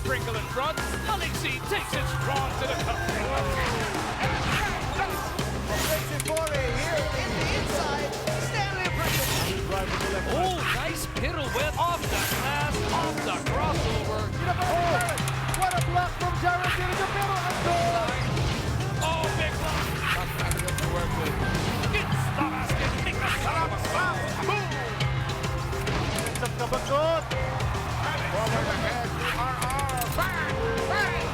Pringle in front. Alexi takes it strong to the cup. Offensive foray here in the inside. Stanley Pringle. Oh, nice pirouette off the glass, off the crossover. What a block from Jared Dinigo, pero ang goal! Oh, big block. That's difficult to work with. It's the basket. Make the slam. Boom. Isang kabagot. Forward ahead to RR. Bang! Bang!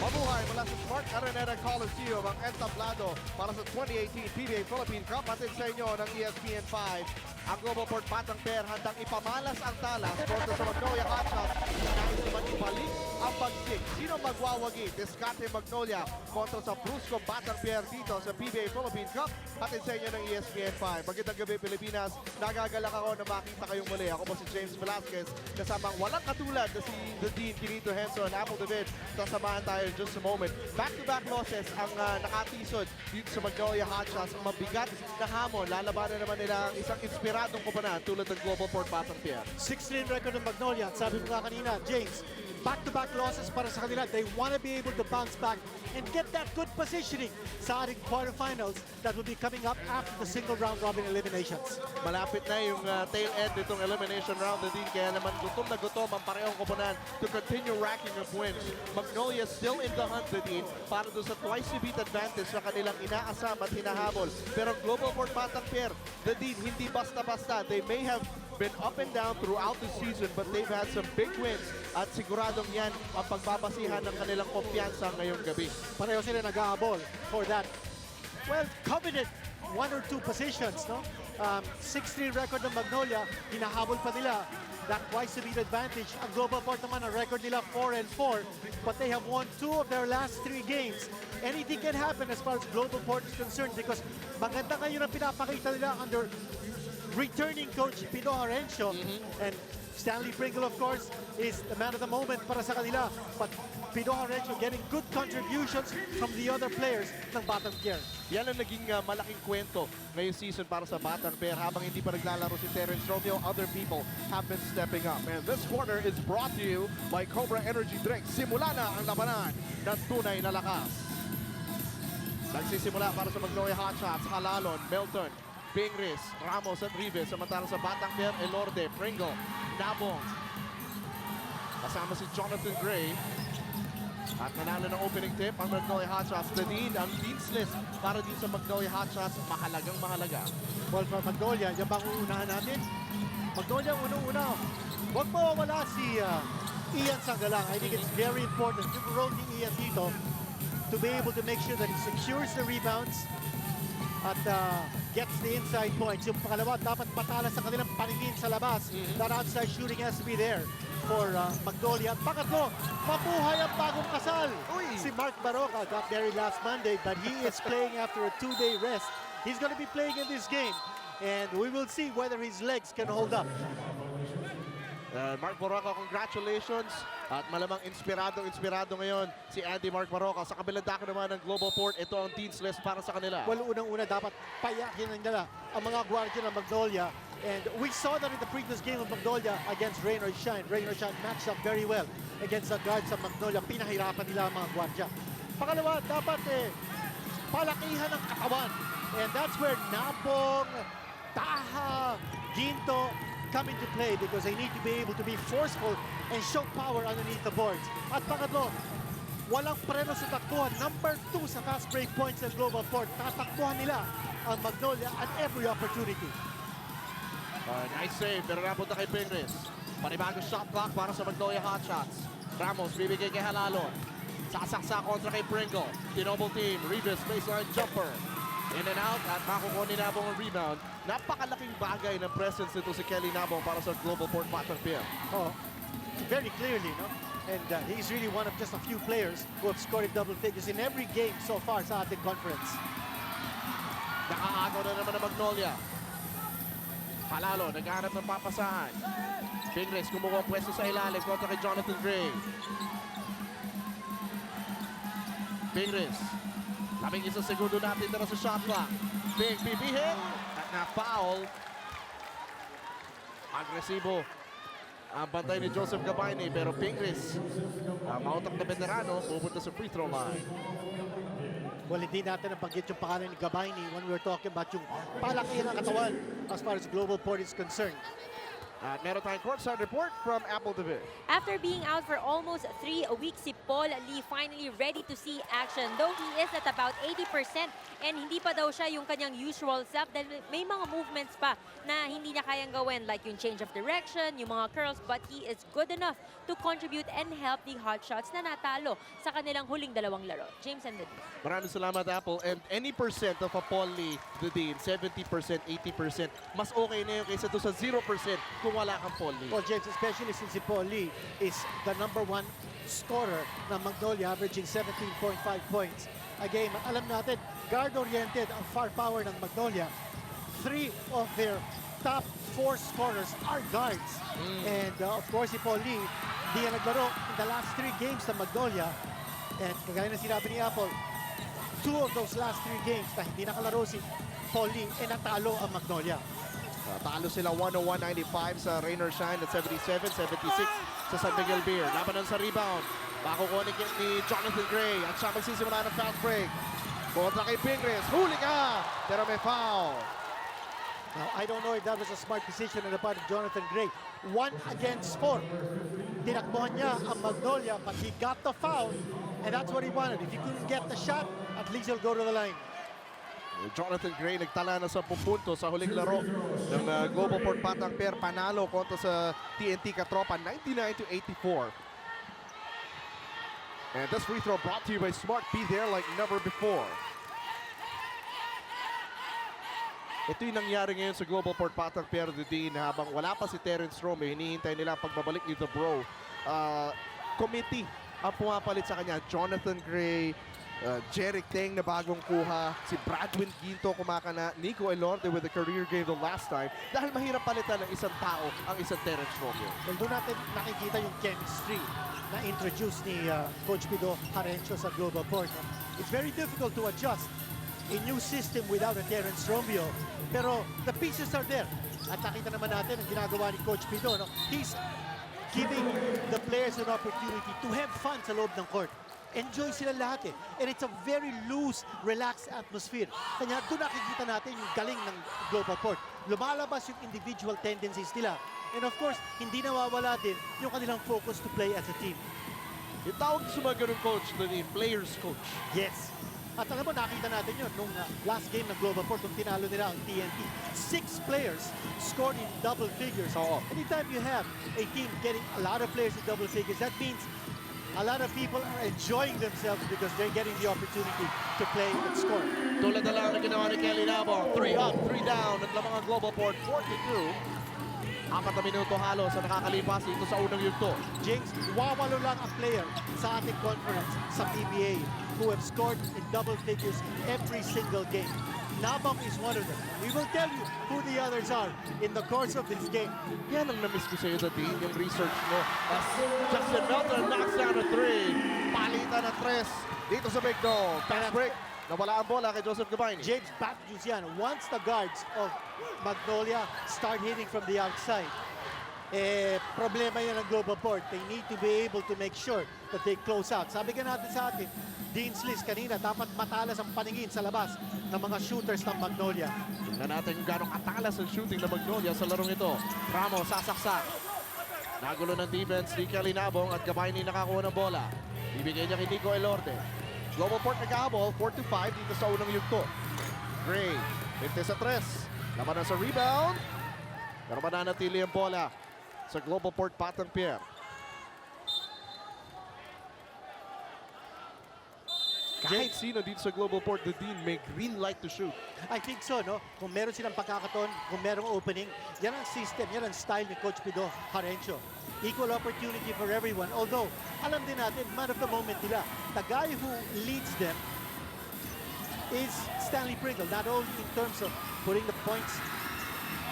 Mabuhay mula sa Smart Araneta Coliseum ang entablado para sa 2018 PBA Philippine Cup. Hatid sa inyo ng ESPN 5. Ang Globalport Batang Pair handang ipamalas ang talas kontra sa Magnolia Hotshots. Nais naman ibalik ang bagsik. Sino magwawagi? Descarte Magnolia kontra sa Brusco Batang Pair dito sa PBA Philippine Cup. Hatid sa inyo ng ESPN 5. Magandang gabi Pilipinas. Nagagalak ako na makita kayong muli. Ako po si James Velasquez. Kasamang walang katulad na si The Dean, Kinito Henson, Apple David. Sasamahan tayo in just a moment. Back-to-back losses ang nakatisod dito sa Magnolia Hotshots. Ang mabigat na hamon. Lalabanan naman nila ang isang inspiradong koponan tulad ng Globalport Batang Pair. 6-3 record ng Magnolia. At sabi mo nga kanina, James, back-to-back losses para sa kanila. They want to be able to bounce back and get that good positioning sa ating quarterfinals that will be coming up after the single round robin eliminations. Malapit na yung tail end nitong elimination round din. Kaya naman gutom na gutom ang parehong koponan to continue racking of wins. Magnolia still in the hunt din para doon sa twice beat advantage na kanilang inaasam at hinahabol. Pero Globalport Batang Pair, the Dean, hindi basta-basta. They may have been up and down throughout the season but they've had some big wins at siguradong yan ang pagbabasihan ng kanilang kumpiyansa ngayong gabi. Pareho sila nag-aabol for that, well, coveted 1 or 2 positions, no? 6-3 record ng Magnolia, hinahabol pa nila that twice beat advantage. Ang Globalport naman, ang record nila 4-4, but they have won 2 of their last 3 games. Anything can happen as far as Globalport is concerned because maganda ngayon ang pinapakita nila under returning coach Pino Arencio, and Stanley Pringle, of course, is the man of the moment para sa kanila. But Pino Arencio getting good contributions from the other players ng Batang Pair. Yan ang naging malaking kwento ngayong season para sa Batang Pair. Habang hindi pa naglalaro si Terence Romeo, other people have been stepping up. And this quarter is brought to you by Cobra Energy Drink. Simula na ang labanan ng tunay na lakas. Nagsisimula para sa Magnolia Hotshots, Halalon, Melton, Bingris, Ramos at Rives. Samantala sa Batang Pair, Elorde, Pringle, Nabong. Kasama si Jonathan Gray. At nanalo ng opening tip ang Magnolia Hotshots. The Dean, ang Dean's list para din sa Magnolia Hotshots, mahalagang mahalaga. Well, for Magnolia, yan bang uunahan natin? Magnolia, unang-una. Huwag mawawala si Ian Sangalang. I think it's very important yung role ni Ian dito to be able to make sure that he secures the rebounds at gets the inside points. Yung pangalawa, dapat matalas sa kanilang paningin sa labas. That outside shooting has to be there for Magnolia. At pangatlo, mabuhay ang bagong kasal. Si Mark Baroca got married last Monday, but he is playing after a 2-day rest. He's going to be playing in this game, and we will see whether his legs can hold up. Mark Baroca, congratulations. At malamang inspirado ngayon si Andy Mark Baroca. Sa kabilang dako naman ng Globalport, ito ang Dean's list para sa kanila. Well, unang-una dapat payakin nila ang mga gwardiya ng Magnolia. And we saw that in the previous game of Magnolia against Rain or Shine. Rain or Shine matched up very well against the guards of Magnolia. Pinahirapan nila ang mga gwardiya. Pangalawa, dapat palakihan ng katawan. And that's where Napong, Taha, Ginto come into play because they need to be able to be forceful and show power underneath the boards. At pangatlo, walang preno sa takbuhan. Number 2 sa fast break points ng Globalport. Tatakbuhan nila ang Magnolia at every opportunity. Nice save, pero napunta kay Pingris. Panibagong shot clock para sa Magnolia Hotshots. Ramos, bibigay kay Halalon. Sasaksa kontra kay Pringle. Tinobble team, Rivas, baseline jumper. In and out at makukuha ni Nabong ang rebound. Napakalaking bagay ng presence nito si Kelly Nabong para sa Globalport Batang Pair. Oh, very clearly, no? And he's really one of just a few players who have scored in double figures in every game so far sa ating conference. Nakaagaw na naman ang Magnolia. Palalo, naghahanap ng papasahan. Bingris, kumukuha ang pwesto sa ilalim kontra kay Jonathan Gray. Bingris. 11 segundo natin dala sa shot clock. Big pipihin at na-foul. Agresibo ang bantay ni Joseph Gabayni, pero Pingris, ang mautak na veterano, pupunta sa free throw line. Well, hindi natin nabanggit yung pangalan ni Gabayni when we were talking about yung palakihan ng katawan as far as Globalport is concerned. At meron tayong courtside report from Apple TV. After being out for almost 3 weeks, si Paul Lee finally ready to see action. Though he is at about 80% and hindi pa daw siya yung kanyang usual self dahil may mga movements pa na hindi niya kayang gawin like yung change of direction, yung mga curls, but he is good enough to contribute and help the hot shots na natalo sa kanilang huling dalawang laro. James and Nadine. Maraming salamat, Apple. And any percent of a Paul Lee, Nadine, 70%, 80%, mas okay na yun kaysa doon sa 0% kung wala kang Paul Lee. Well, James, especially since si Paul Lee is the #1 scorer ng Magnolia, averaging 17.5 points a game. Alam natin, guard-oriented ang far power ng Magnolia. 3 of their top 4 scorers are guards. And of course, si Paul Lee, di yan naglaro in the last 3 games ng Magnolia. And kagaya na sinabi ni Apple, 2 of those last 3 games na hindi nakalaro si Paul Lee, natalo ang Magnolia. Talo sila 101-95 sa Rain or Shine at 77-76 sa San Miguel Beer. Labanan sa rebound. Makukunik ni Jonathan Gray at siya magsisimula ng fast break. Kontra kay Pingris. Huli ka! Pero may foul. Now, I don't know if that was a smart decision on the part of Jonathan Gray. 1 against 4. Tinakbuhan niya ang Magnolia, but he got the foul, and that's what he wanted. If he couldn't get the shot, at least he'll go to the line. Jonathan Gray nagtala na sa 10 punto sa huling laro ng Globalport Batang Pair. Panalo kontra sa TNT Katropa 99-84. And this free throw brought to you by Smart. Be there like never before. Ito yung nangyari ngayon sa Globalport Batang Pair, Nadine, habang wala pa si Terence Rome, hinihintay nila ang pagbabalik ni The Bro. Committee ang pumapalit sa kanya. Jonathan Gray, Jeric Teng na bagong kuha, si Bradwin Ginto kumakana, Nico Elorte with a career game the last time dahil mahirap palitan ng isang tao ang isang Terence Romeo. Well, doon natin nakikita yung chemistry na introduce ni Coach Pido Harencio sa Globalport. It's very difficult to adjust a new system without a Terence Romeo, pero the pieces are there. At nakita naman natin ang ginagawa ni Coach Pido. No? He's giving the players an opportunity to have fun sa loob ng court. Enjoy sila lahat eh. And it's a very loose, relaxed atmosphere. Kanya doon nakikita natin yung galing ng Globalport. Lumalabas yung individual tendencies nila. And of course, hindi nawawala din yung kanilang focus to play as a team. Yung tawag sa mga ganun coach, Nadine, players coach. Yes. At alam mo, nakita natin yun nung last game ng Globalport, nung tinalo nila ang TNT. 6 players scored in double figures. Oo. Anytime you have a team getting a lot of players in double figures, that means a lot of people are enjoying themselves because they're getting the opportunity to play and score. Tulad na lang na ginawa ni Kelly Nabong. 3 up, 3 down. Naglamang ang Globalport, 42. 4 na minuto halos sa nakakalipas dito sa unang yugto. James, wawalo lang ang player sa ating conference sa PBA who have scored in double figures every single game. Nabong is one of them. We will tell you who the others are in the course of this game. Yan ang namiss ko sa'yo, Nadine, yung research mo. As Justin Melton knocks down a 3. Palitan na 3 dito sa Big Dog. Fast break. Nawala ang bola kay Joseph Gabayni. James bad news yan. Once the guards of Magnolia start hitting from the outside, problema yan ng Globalport. They need to be able to make sure that they close out. Sabi ka natin sa atin, Dean's List kanina, dapat matalas ang paningin sa labas ng mga shooters ng Magnolia. Tingnan natin kung gano'ng katalas ang shooting ng Magnolia sa larong ito. Ramos sasaksak. Nagulo ng defense ni Kelly Nabong at Gabayni nakakuha ng bola. Ibigay niya kay Nico Elorte. Globalport nagkahabol, 4-5 dito sa unang yugto. Gray, 50 sa 3. Laban na sa rebound. Pero mananatili ang bola sa Globalport Batang Pair. Kahit sino dito sa Globalport, the Dean may green light to shoot. I think so, no? Kung meron silang pagkakataon, kung merong opening, yan ang system, yan ang style ni Coach Pido Harencio. Equal opportunity for everyone. Although, alam din natin, man of the moment nila, the guy who leads them is Stanley Pringle, not only in terms of putting the points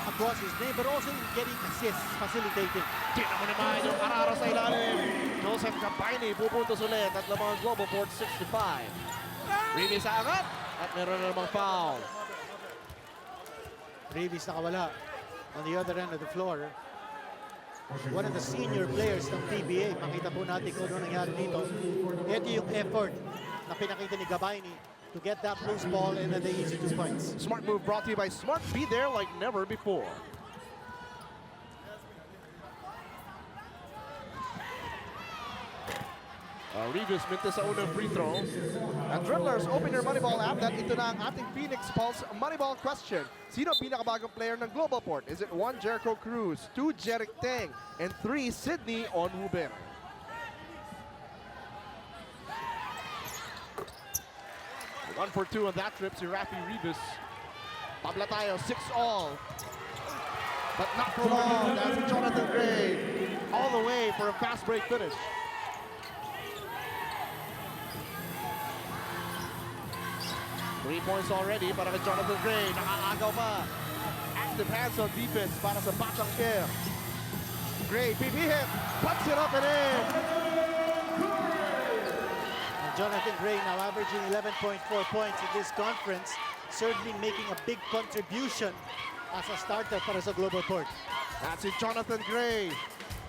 across his name, but also in getting assists, facilitating. Tingnan mo naman yung karara sa ilalim. Joseph Gabayni pupuntos ulit at lamang ang Globalport 65. Revis sa angat at meron na namang foul. Revis nakawala on the other end of the floor. one of the senior players ng PBA. Makita po natin kung ano nangyari dito. Ito yung effort na pinakita ni Gabayni to get that loose ball and then the easy 2 points. Smart move brought to you by Smart. Be there like never before. Rivas minta sa unang free throw. At Dribblers, open your Moneyball app. That ito na ang ating Phoenix Pulse Moneyball question. Sino ang pinakabagong player ng Globalport? Is it 1, Jericho Cruz, 2, Jeric Teng, and 3, Sydney Onwuben? One for 2 on that trip si Rafi Rivas. Tabla tayo, 6-all. But not for long. That's Jonathan Gray. All the way for a fast break finish. 3 points already para kay Jonathan Gray. Nakaagaw pa. Active hands on defense para sa Batang Care. Gray, PB hit. Puts it up and in. And Jonathan Gray now averaging 11.4 points in this conference. Certainly making a big contribution as a starter para sa Globalport. That's it, Jonathan Gray.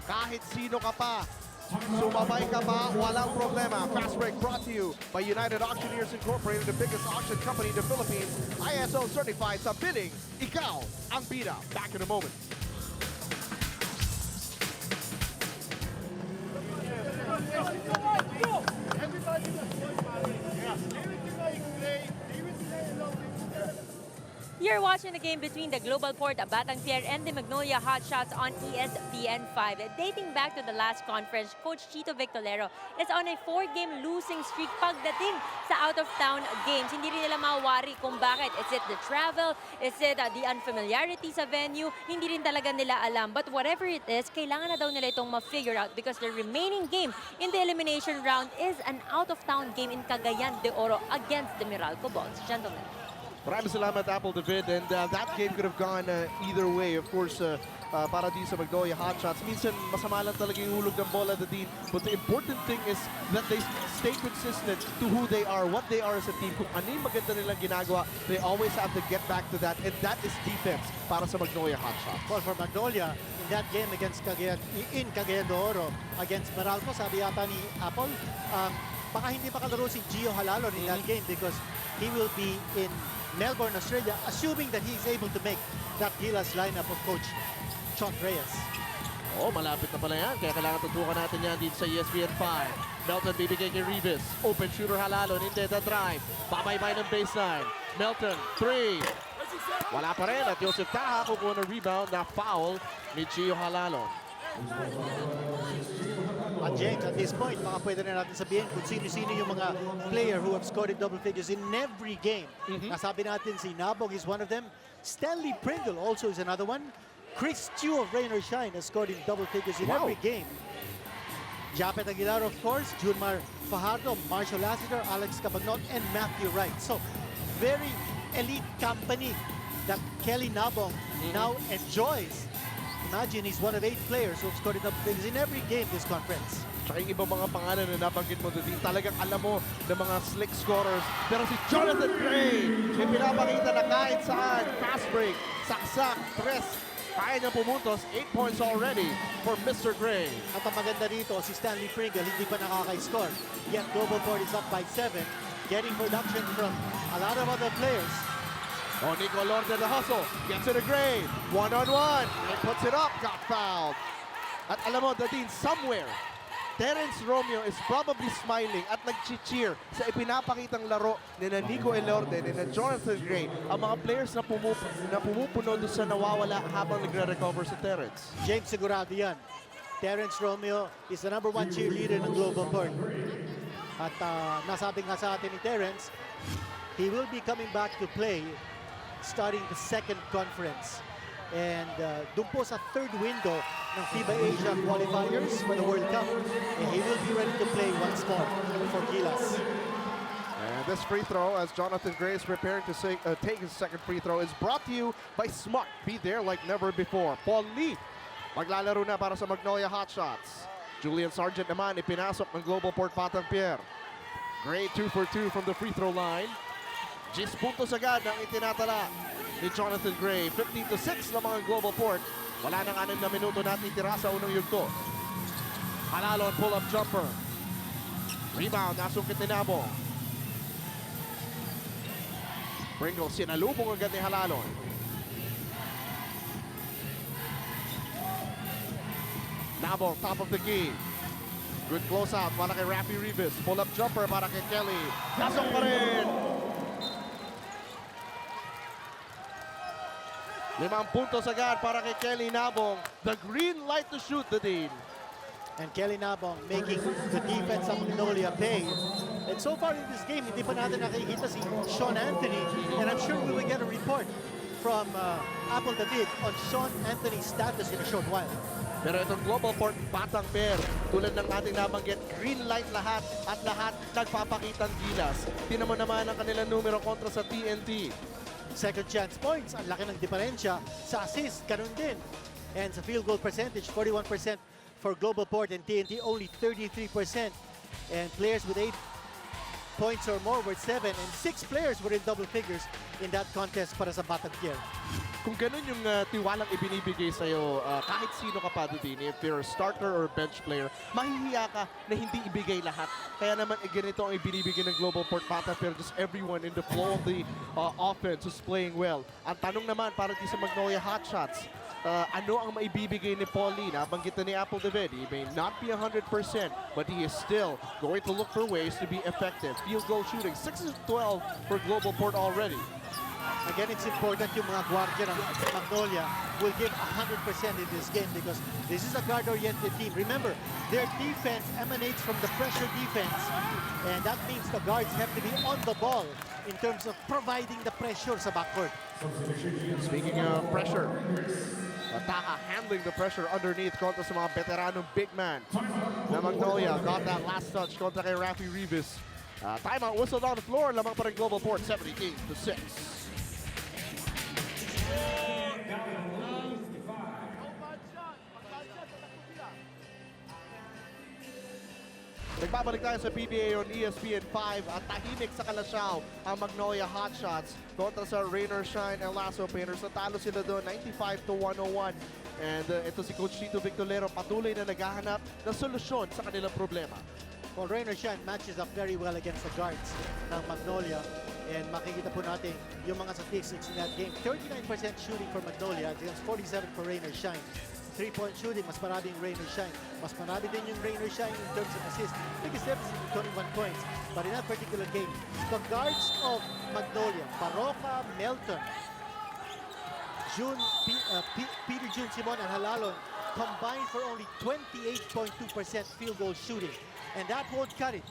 Kahit sino ka pa, sumabay ka pa, walang problema. Fast break brought to you by United Auctioneers Incorporated, the biggest auction company in the Philippines. ISO certified sa bidding. Ikaw ang bida. Back in a moment. You're watching the game between the Globalport, Batang Pier, and the Magnolia Hotshots on ESPN 5. Dating back to the last conference, Coach Chito Victolero is on a 4-game losing streak pagdating sa out-of-town games. Hindi rin nila mawari kung bakit. Is it the travel? Is it the unfamiliarity sa venue? Hindi rin talaga nila alam. But whatever it is, kailangan na daw nila itong ma-figure out because the remaining game in the elimination round is an out-of-town game in Cagayan de Oro against the Meralco Bulls. Gentlemen. Maraming salamat, Apple David, and that game could have gone either way. Of course, para din sa Magnolia Hotshots, minsan masama lang talaga yung hulog ng bola, Dean. But the important thing is that they stay consistent to who they are, what they are as a team. Kung ano yung maganda nilang ginagawa, they always have to get back to that, and that is defense para sa Magnolia Hotshots. Well, for Magnolia, in that game against Cagayan de Oro against Meralco, sabi yata ni Apple, baka hindi makalaro si Gio Halalon in that game because he will be in Melbourne, Australia, assuming that he is able to make that Gilas lineup of Coach Chot Reyes. Oh, malapit na pala yan. Kaya kailangan tutukan natin yan dito sa ESPN 5. Melton bibigay kay Rivas. Open shooter Halalon. Hindi, the drive. Pabaybay ng baseline. Melton, 3. Wala pa rin. At Joseph Taha kukuha ng rebound na foul ni Gio Halalon. At James, at this point, baka pwede na natin sabihin kung sino-sino yung mga player who have scored in double figures in every game. Nasabi natin si Nabog is one of them. Stanley Pringle also is another one. Chris Chu of Rain or Shine has scored in double figures in every game. Japet Aguilar, of course, Junmar Fajardo, Marshall Lassiter, Alex Cabagnot, and Matthew Wright. So, very elite company that Kelly Nabong now enjoys. Imagine he's one of 8 players who have scored in double figures in every game this conference. Tsaka yung ibang mga pangalan na nabanggit mo doon, talagang alam mo ng mga slick scorers. Pero si Jonathan Gray, may pinapakita na kahit saan. Fast break, saksak, tres. Kaya niya pumuntos, 8 points already for Mr. Gray. At ang maganda dito, si Stanley Pringle hindi pa nakaka-score. Yet Globalport is up by 7, getting production from a lot of other players. Oh, Nico Lorde the hustle. Gets it to Gray. One-on-one. And puts it up. Got fouled. At alam mo, Dean, somewhere, Terence Romeo is probably smiling at nag-cheer sa ipinapakitang laro ni na Nico Elorde, ni na Jonathan Gray, ang mga players na pumupuno doon sa nawawala habang nagre-recover sa Terence. James, sigurado yan. Terence Romeo is the #1 cheerleader ng Globalport. At nasabi nga sa atin ni Terence, he will be coming back to play starting the second conference. And doon po sa third window ng FIBA Asia qualifiers for the World Cup, he will be ready to play once more for Gilas. And this free throw, as Jonathan Gray is preparing to take his second free throw, is brought to you by Smart. Be there like never before. Paul Lee, maglalaro na para sa Magnolia Hotshots. Julian Sargent naman, ipinasok ng Globalport Batang Pier. Gray 2 for 2 from the free throw line. 10 puntos agad ang itinatala ni Jonathan Gray. 15-6 lamang ang Globalport Wala nang 6 na minuto na titira sa unang yugto. Halalon, pull-up jumper. Rebound, nasungkit ni Nabong. Pringles, sinalubong agad ni Halalon. Nabong, top of the key. Good close out para kay Rafi Rivas. Pull-up jumper para kay Kelly. Pasok pa rin. 5 puntos agad para kay Kelly Nabong. The green light to shoot the Dean. And Kelly Nabong making the defense of Magnolia pay. And so far in this game, hindi pa natin nakikita si Sean Anthony. And I'm sure we will get a report from Apple David on Sean Anthony's status in a short while. Pero itong Globalport, batang pair. Tulad ng ating nabanggit, green light lahat at lahat nagpapakitang gilas. Tinan mo naman ang kanilang numero kontra sa TNT. Second chance points, ang laki ng diferensya. Sa assist, ganun din. And sa field goal percentage, 41% for Globalport and TNT, only 33%. And players with 8 points or more were 7, and 6 players were in double figures in that contest para sa batang tier. Kung ganun yung tiwalang ibinibigay sa'yo, kahit sino ka pa doon, if you're a starter or bench player, mahihiya ka na hindi ibigay lahat. Kaya naman ganito ang ibinibigay ng Globalport Bata, pero just everyone in the flow of the offense is playing well. Ang tanong naman para di sa Magnolia Hotshots, ano ang maibibigay ni Paulie? Nabanggit na ni Apple David, he may not be 100%, but he is still going to look for ways to be effective. Field goal shooting, 6 of 12 for Globalport already. Again, it's important yung mga guardia ng Magnolia will give 100% in this game because this is a guard-oriented team. Remember, their defense emanates from the pressure defense, and that means the guards have to be on the ball in terms of providing the pressure sa backcourt. Speaking of pressure, Taka handling the pressure underneath kontra sa mga veteranong big man na Magnolia. Got that last touch kontra kay Rafi Rivas. Timeout whistled on the floor. Lamang pa rin Globalport, 17-6. Nagbabalik tayo sa PBA on ESPN 5 at tahimik sa Kalasyaw ang Magnolia Hotshots kontra sa Rain or Shine and Lasso Painters. Natalo sila doon 95-101. And ito si Coach Tito Victorero patuloy na naghahanap ng solusyon sa kanilang problema. Well, Rain or Shine matches up very well against the guards ng Magnolia. And makikita po natin yung mga statistics in that game. 39% shooting for Magnolia against 47 for Rain or Shine. 3-point shooting, mas maraming Rain or Shine. Mas marami din yung Rain or Shine in terms of assists. Biggest deficit, 21 points. But in that particular game, the guards of Magnolia, Paroca, Melton, Peter June Simon, and Halalon combined for only 28.2% field goal shooting. And that won't cut it.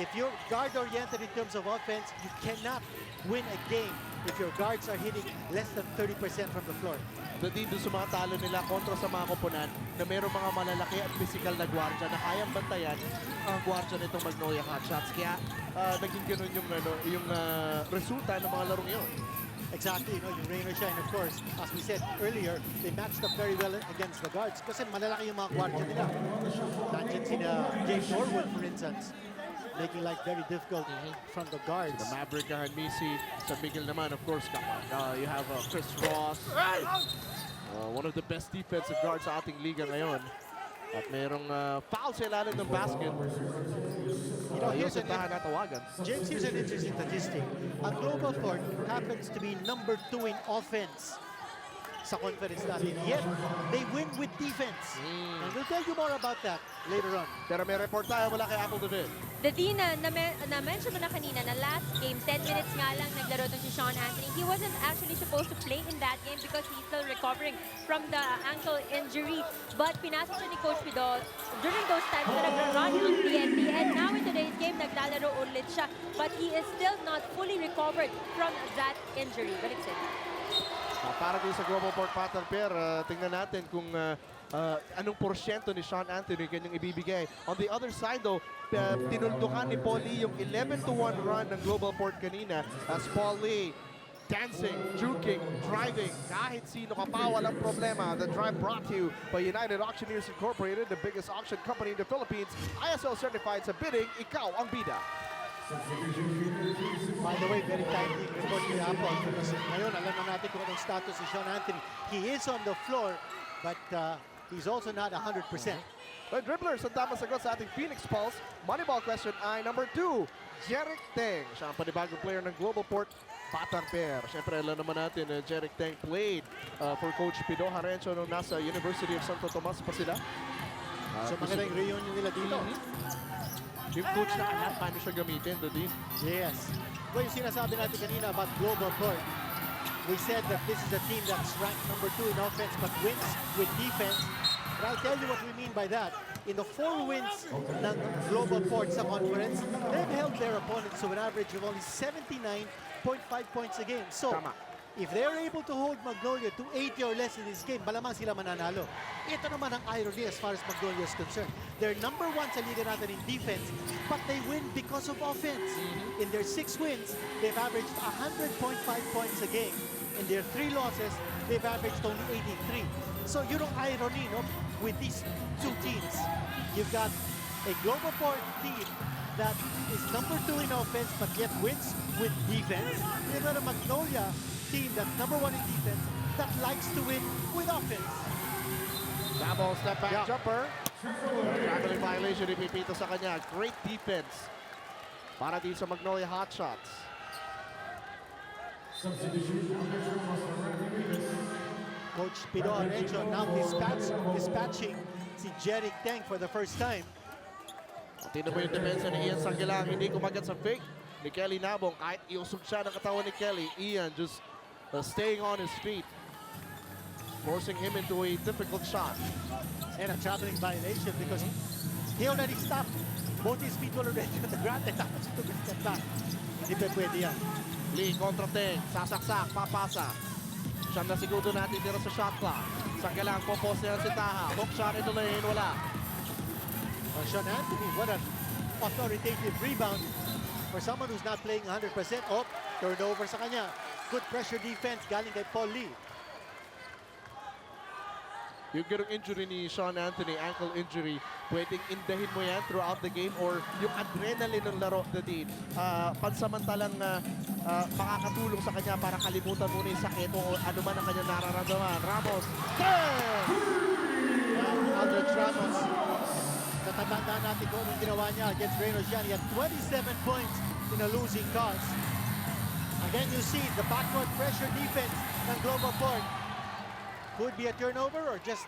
If you're guard-oriented in terms of offense, you cannot win a game if your guards are hitting less than 30% from the floor. Dito sa mga talo nila kontra sa mga koponan na mayroong mga malalaki at physical na gwardiya na kayang bantayan ang gwardiya nitong Magnolia Hotshots. Kaya naging ganun yung resulta ng mga larong yun. Exactly, yung Rain or Shine, of course, as we said earlier, they matched up very well against the guards kasi malalaki yung mga gwardiya nila. Nandiyan sina James Norwood, for instance, making life very difficult from the guards. The Maverick Misi, sa Miguel naman, of course, you have Chris Ross, one of the best defensive guards sa ating liga ngayon. At mayroong foul sa ilalim ng basket. Here's an natawagan. James, here's an interesting statistic. Ang Globalport happens to be number 2 in offense sa conference natin. Yet, they win with defense. And we'll tell you more about that later on. Pero may report tayo mula kay Apple David. Dadina, na-mention mo na kanina na last game, 10 minutes nga lang naglaro itong si Sean Anthony. He wasn't actually supposed to play in that game because he's still recovering from the ankle injury. But pinasok siya ni Coach Pidol during those times na nag-run ang TNT. And now in today's game, naglalaro ulit siya. But he is still not fully recovered from that injury. Balik sa'yo. Para din sa Globalport Battle Pair, tingnan natin kung anong porsyento ni Sean Anthony kanyang ibibigay. On the other side though, tinuldukan ni Paulie yung 11-1 run ng Globalport kanina as Paulie dancing, juking, driving, kahit sino ka pa, walang problema. The drive brought to you by United Auctioneers Incorporated, the biggest auction company in the Philippines. ISO certified sa bidding, ikaw ang bida. By the way, very timely report ni Apple because ngayon alam na natin kung anong status si Sean Anthony. He is on the floor but he's also not 100%. Well, dribblers, ang tamang sagot sa ating Phoenix Pulse. Moneyball question ay number 2, Jeric Teng. Siya ang panibagong player ng Globalport, Batang Pair. Siyempre, alam naman natin, Jeric Teng played for Coach Pido Harencio nung nasa University of Santo Tomas pa sila. So magandang reunion nila dito. Yung coach na alam paano siya gamitin, Dodi. Yes. Well, yung sinasabi natin kanina about Globalport, we said that this is a team that's ranked number 2 in offense but wins with defense. But I'll tell you what we mean by that. In the 4 wins ng Globalport sa conference, they've held their opponents to an average of only 79.5 points a game. So, Tama. if they're able to hold Magnolia to 80 or less in this game, malamang sila mananalo. Ito naman ang irony as far as Magnolia is concerned. They're number 1 sa liga natin in defense, but they win because of offense. In their 6 wins, they've averaged 100.5 points a game. In their 3 losses, they've averaged only 83. So yun ang irony, no? With these 2 teams. You've got a Globalport team that is number 2 in offense but yet wins with defense. You've got a Magnolia team that's number 1 in defense that likes to win with offense. Double step back jumper. Traveling violation, ipipito sa kanya. Great defense para din sa Magnolia Hotshots. Coach Pido Harencio now dispatching si Jeric Teng for the first time. Tingnan mo yung depensa ni Ian Sangilang. Hindi kumagat sa fake ni Kelly Nabong. Kahit iusog siya ng katawan ni Kelly, Ian just staying on his feet, forcing him into a difficult shot. And a traveling violation because he already stopped. Both his feet were already on the ground and tapos took a step back. Hindi pa pwede yan. Lee kontra Teng, sasaksak, papasa. Siyang nasigudo natin dito sa shot clock. Sangilang, popost niya si Taha. Hook shot into lane, wala. Sean Anthony, what an authoritative rebound for someone who's not playing 100%. Oh, turnover sa kanya. Good pressure defense galing kay Paul Lee. Yung ganong injury ni Sean Anthony, ankle injury, pwedeng indahin mo yan throughout the game or yung adrenaline ng laro na din, pansamantalang makakatulong sa kanya para kalimutan muna yung sakit o ano man ang kanyang nararamdaman. Ramos, Aldrich Ramos, natatandaan natin kung anong ginawa niya against Reynolds yan. He had 27 points in a losing cause. Again, you see the backcourt pressure defense ng Globalport. Could be a turnover or just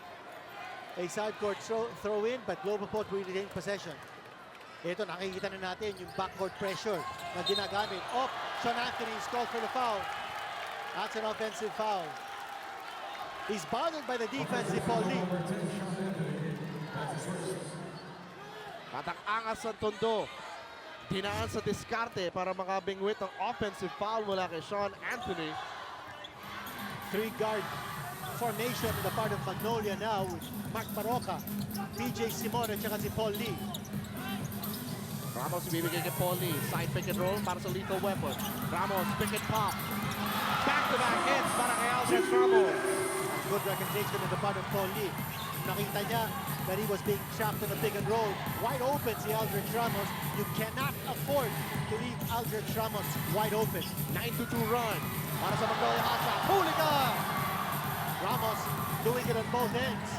a side court throw in, but Globalport will retain possession. Ito, nakikita na natin yung backcourt pressure na ginagamit. Oh, Sean Anthony is called for the foul. That's an offensive foul. He's bothered by the defense ni Paul Lee. Katak-angas ng Tondo. Dinaan sa diskarte para makabingwit ang offensive foul mula kay Sean Anthony. 3-guard formation in the part of Magnolia now with Mark Baroca, PJ Simon at saka si Paul Lee. Ramos ibibigay kay Paul Lee. Side pick and roll para sa lethal weapon. Ramos, pick and pop. Back-to-back hits para kay Aldrich Ramos. Good recognition in the part of Paul Lee. Nakita niya that he was being trapped in a pick and roll. Wide open si Aldrich Ramos. You cannot afford to leave Aldrich Ramos wide open. 9-2 run para sa Magnolia Hotshots. Huli ka! Ramos doing it on both ends.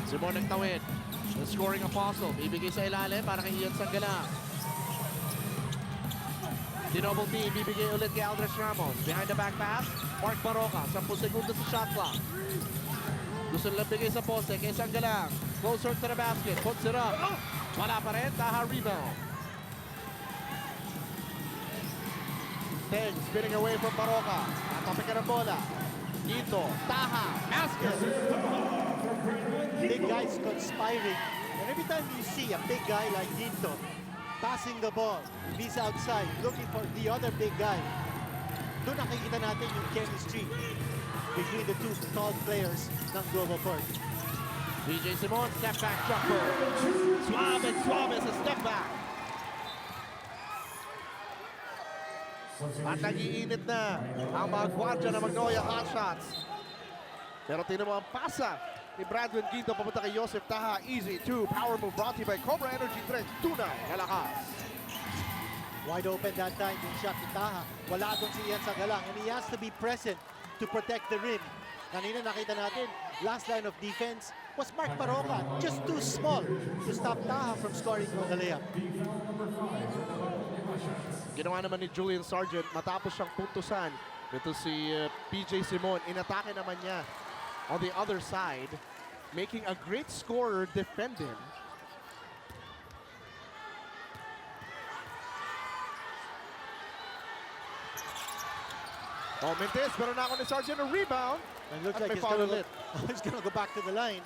Simon nagtawid. The scoring apostle. Bibigay sa ilalim para kay Ian Sangalang. Dinouble team. Bibigay ulit kay Aldrich Ramos. Behind the back pass. Mark Baroca. 10 segundos sa shot clock. Gusto nilang bigay sa poste kay Sangalang. Closer to the basket. Puts it up. Wala pa rin. Taha rebound. Teng spinning away from Baroca. Natapik ng bola. Dito, Taha, basket. Big guys conspiring. And every time you see a big guy like Dito passing the ball, if he's outside looking for the other big guy, doon nakikita natin yung chemistry between the two tall players ng Globalport. PJ Simon, step back jumper. Suave sa step back. At nag-iinit na ang mga gwardiya ng Magnolia Hotshots. Pero tinan mo ang pasa ni Bradwin Quinto papunta kay Joseph Taha. Easy 2. Power move brought to you by Cobra Energy Drink. Tunay na lakas. Wide open that time yung shot ni Taha. Wala doon si Ian Sangalang and he has to be present to protect the rim. Kanina nakita natin, last line of defense was Mark Baroka, just too small to stop Taha from scoring from the layup. Ginawa naman ni Julian Sargent matapos siyang puntusan. Ito si PJ Simon. Inatake naman niya on the other side, making a great scorer defend him. Oh, Mintes, pero na ako ni Sargent a rebound. And looks At like may foul ulit. he's gonna go back to the line.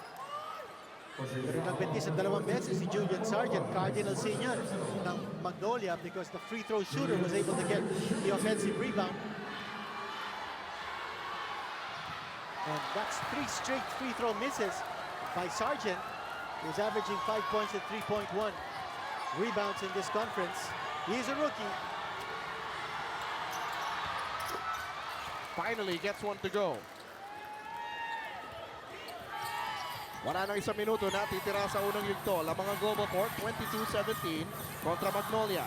Pero nagbintis ang dalawang beses si Julian Sargent, Cardinal senior ng Magnolia, because the free throw shooter was able to get the offensive rebound. And that's 3 straight free throw misses by Sargent, who's averaging 5 points and 3.1 rebounds in this conference. He's a rookie. Finally gets one to go. Wala nang isang minuto na titira sa unang yugto. Lamang ang Globalport, 22-17 kontra Magnolia.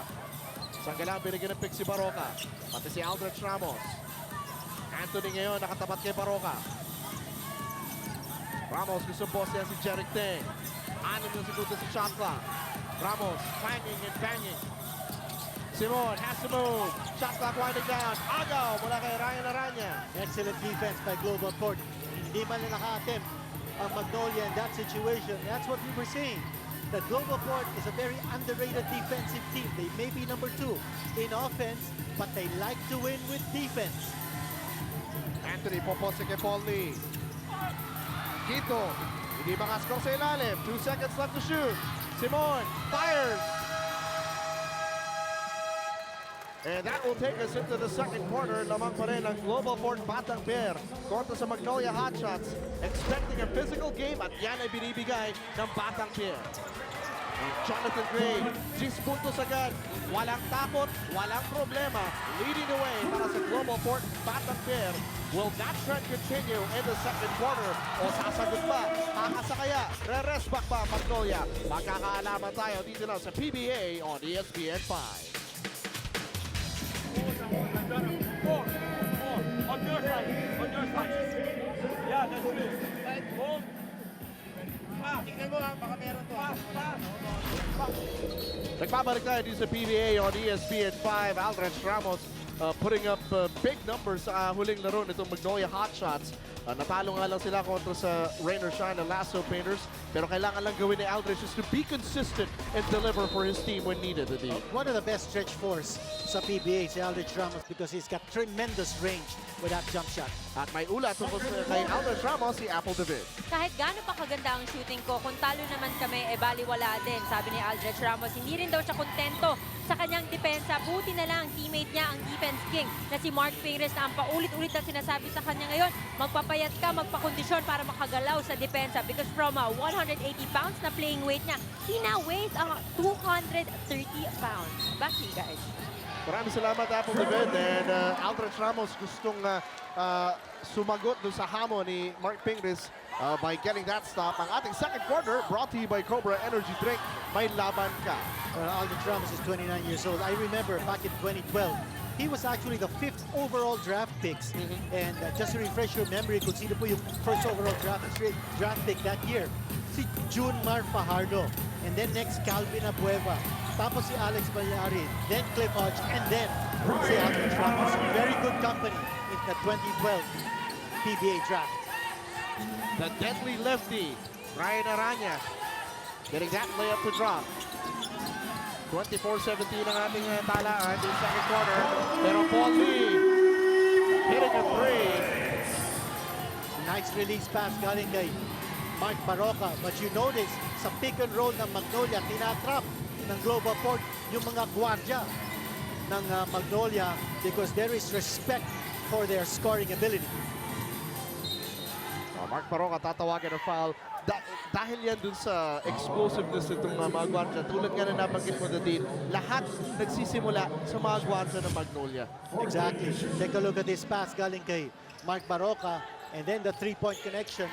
Sa galang binigyan ng pick si Baroka. Pati si Aldrich Ramos. Anthony ngayon nakatapat kay Baroka. Ramos gusto boss niya si Jeric Teng. 6 na segundo si shot clock. Ramos banging and banging. Simon has to move. Shot clock winding down. Agaw mula kay Ryan Aranya. Excellent defense by Globalport. Hindi man na naka-attempt ang Magnolia in that situation. That's what we were saying. That Globalport is a very underrated defensive team. They may be number 2 in offense, but they like to win with defense. Anthony popose kay Paul Lee. Quito. Hindi makascore sa ilalim. 2 seconds left to shoot. Simon fires. And that will take us into the second quarter. Lamang pa rin ang Globalport Batang Bear kontra sa Magnolia Hotshots. Expecting a physical game at yan ay binibigay ng Batang Bear. And Jonathan Gray, 10 puntos agad. Walang takot, walang problema. Leading the way para sa Globalport Batang Bear. Will that trend continue in the second quarter? O sasagot ba? Kakasa kaya? Re-rest back ba Magnolia? Magkakaalaman tayo dito lang sa PBA on ESPN 5. Four. On your side. On your side. Yeah, that's good. Hold. Tingnan mo ha, baka meron to. Nagbabalik tayo dito sa PBA on ESPN 5. Aldrich Ramos putting up big numbers sa huling laro nitong Magnolia Hotshots. Natalo nga lang sila kontra sa Rain or Shine na Lasso Painters. Pero kailangan lang gawin ni Aldrich is to be consistent and deliver for his team when needed. One of the best stretch fours sa PBA si Aldrich Ramos because he's got tremendous range with that jump shot. At may ulat tungkol kay Aldrich Ramos si Apple David. Kahit gaano pa kaganda ang shooting ko, kung talo naman kami, baliwala din. Sabi ni Aldrich Ramos, hindi rin daw siya kontento sa kanyang depensa. Buti na lang teammate niya, ang defense king na si Mark Pingres, na ang paulit-ulit na sinasabi sa kanya ngayon, magpapayat ka, magpakondisyon para makagalaw sa depensa. Because from 180 pounds na playing weight niya, he now weighs 230 pounds. Back to you guys. Maraming salamat Apple David. And Aldrich Ramos gustong sumagot doon sa hamon ni Mark Pingres by getting that stop. Ang ating second quarter brought to you by Cobra Energy Drink. May laban ka. Aldrich Ramos is 29 years old. I remember back in 2012, he was actually the 5th overall draft picks. And just to refresh your memory, kung sino po yung first overall draft pick that year, si Junmar Fajardo. And then next, Calvin Abueva. Tapos si Alex Balyari, then Cliff Hodge, and then si Aldrich Ramos. Very good company in the 2012 PBA draft. The deadly lefty, Ryan Aranya, getting that layup to drop. 24-17 ang ating talaan in the second quarter. Pero Paul Lee hitting a three. Nice release pass galing kay Mark Baroka. But you notice, sa pick and roll ng Magnolia, tinatrap ng Globalport yung mga gwardya ng Magnolia because there is respect for their scoring ability. Mark Baroka tatawagan ng foul. Dahil yan dun sa explosiveness nitong mga gwardya. Tulad nga na nabanggit mo na din, lahat nagsisimula sa mga gwardya ng Magnolia. Exactly. Take a look at this pass galing kay Mark Baroka, and then the three-point connection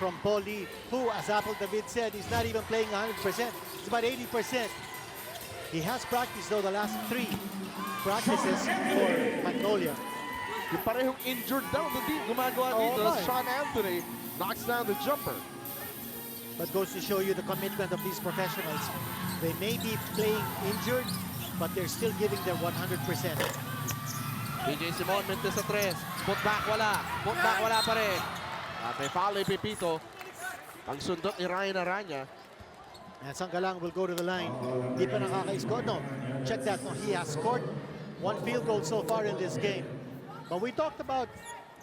from Paul Lee, who, as Apple David said, is not even playing 100%. It's about 80%. He has practiced, though, the last 3 practices for Magnolia. Yung parehong injured daw na din gumagawa Oo dito. nga eh. Sean Anthony knocks down the jumper. But goes to show you the commitment of these professionals. They may be playing injured, but they're still giving their 100%. DJ Simon, Mentes sa 3. Putback wala. Putback wala pa rin. At may foul ay Pepito. Ang sundot ni Ryan Aranya. And Sanggalang will go to the line. Hindi pa nakaka-score. No, check that. No, he has scored one field goal so far in this game. But we talked about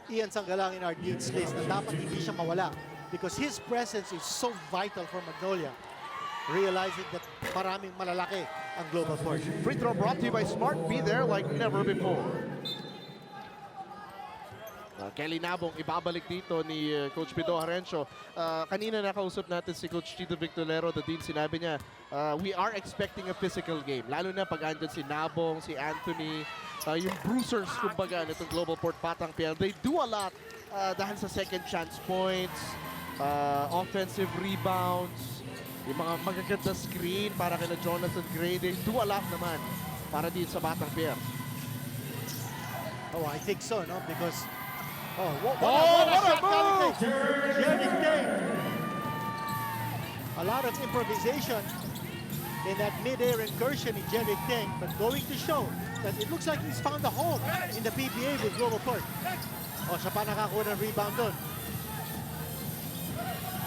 Ian Sanggalang in our needs list na dapat hindi siya mawala because his presence is so vital for Magnolia. Realizing that maraming malalaki ang Globalport. Free throw brought to you by Smart. Be there like never before. Kelly Nabong ibabalik dito ni Coach Pido Harencio. Kanina nakausap natin si Coach Tito Victorero, the dean, sinabi niya, we are expecting a physical game. Lalo na pag andyan si Nabong, si Anthony, yung bruisers kumbaga nitong Globalport Batang Pier. They do a lot dahil sa second chance points, offensive rebounds, yung mga magaganda screen para kina Jonathan Gray. They do a lot naman para dito sa Batang Pier. Oh, I think so, no? Because what what a shot move! Jerry Day. A lot of improvisation in that mid-air incursion in Jerry Teng, but going to show that it looks like he's found a home in the PBA with Globalport. Siya pa nakakuha ng rebound doon.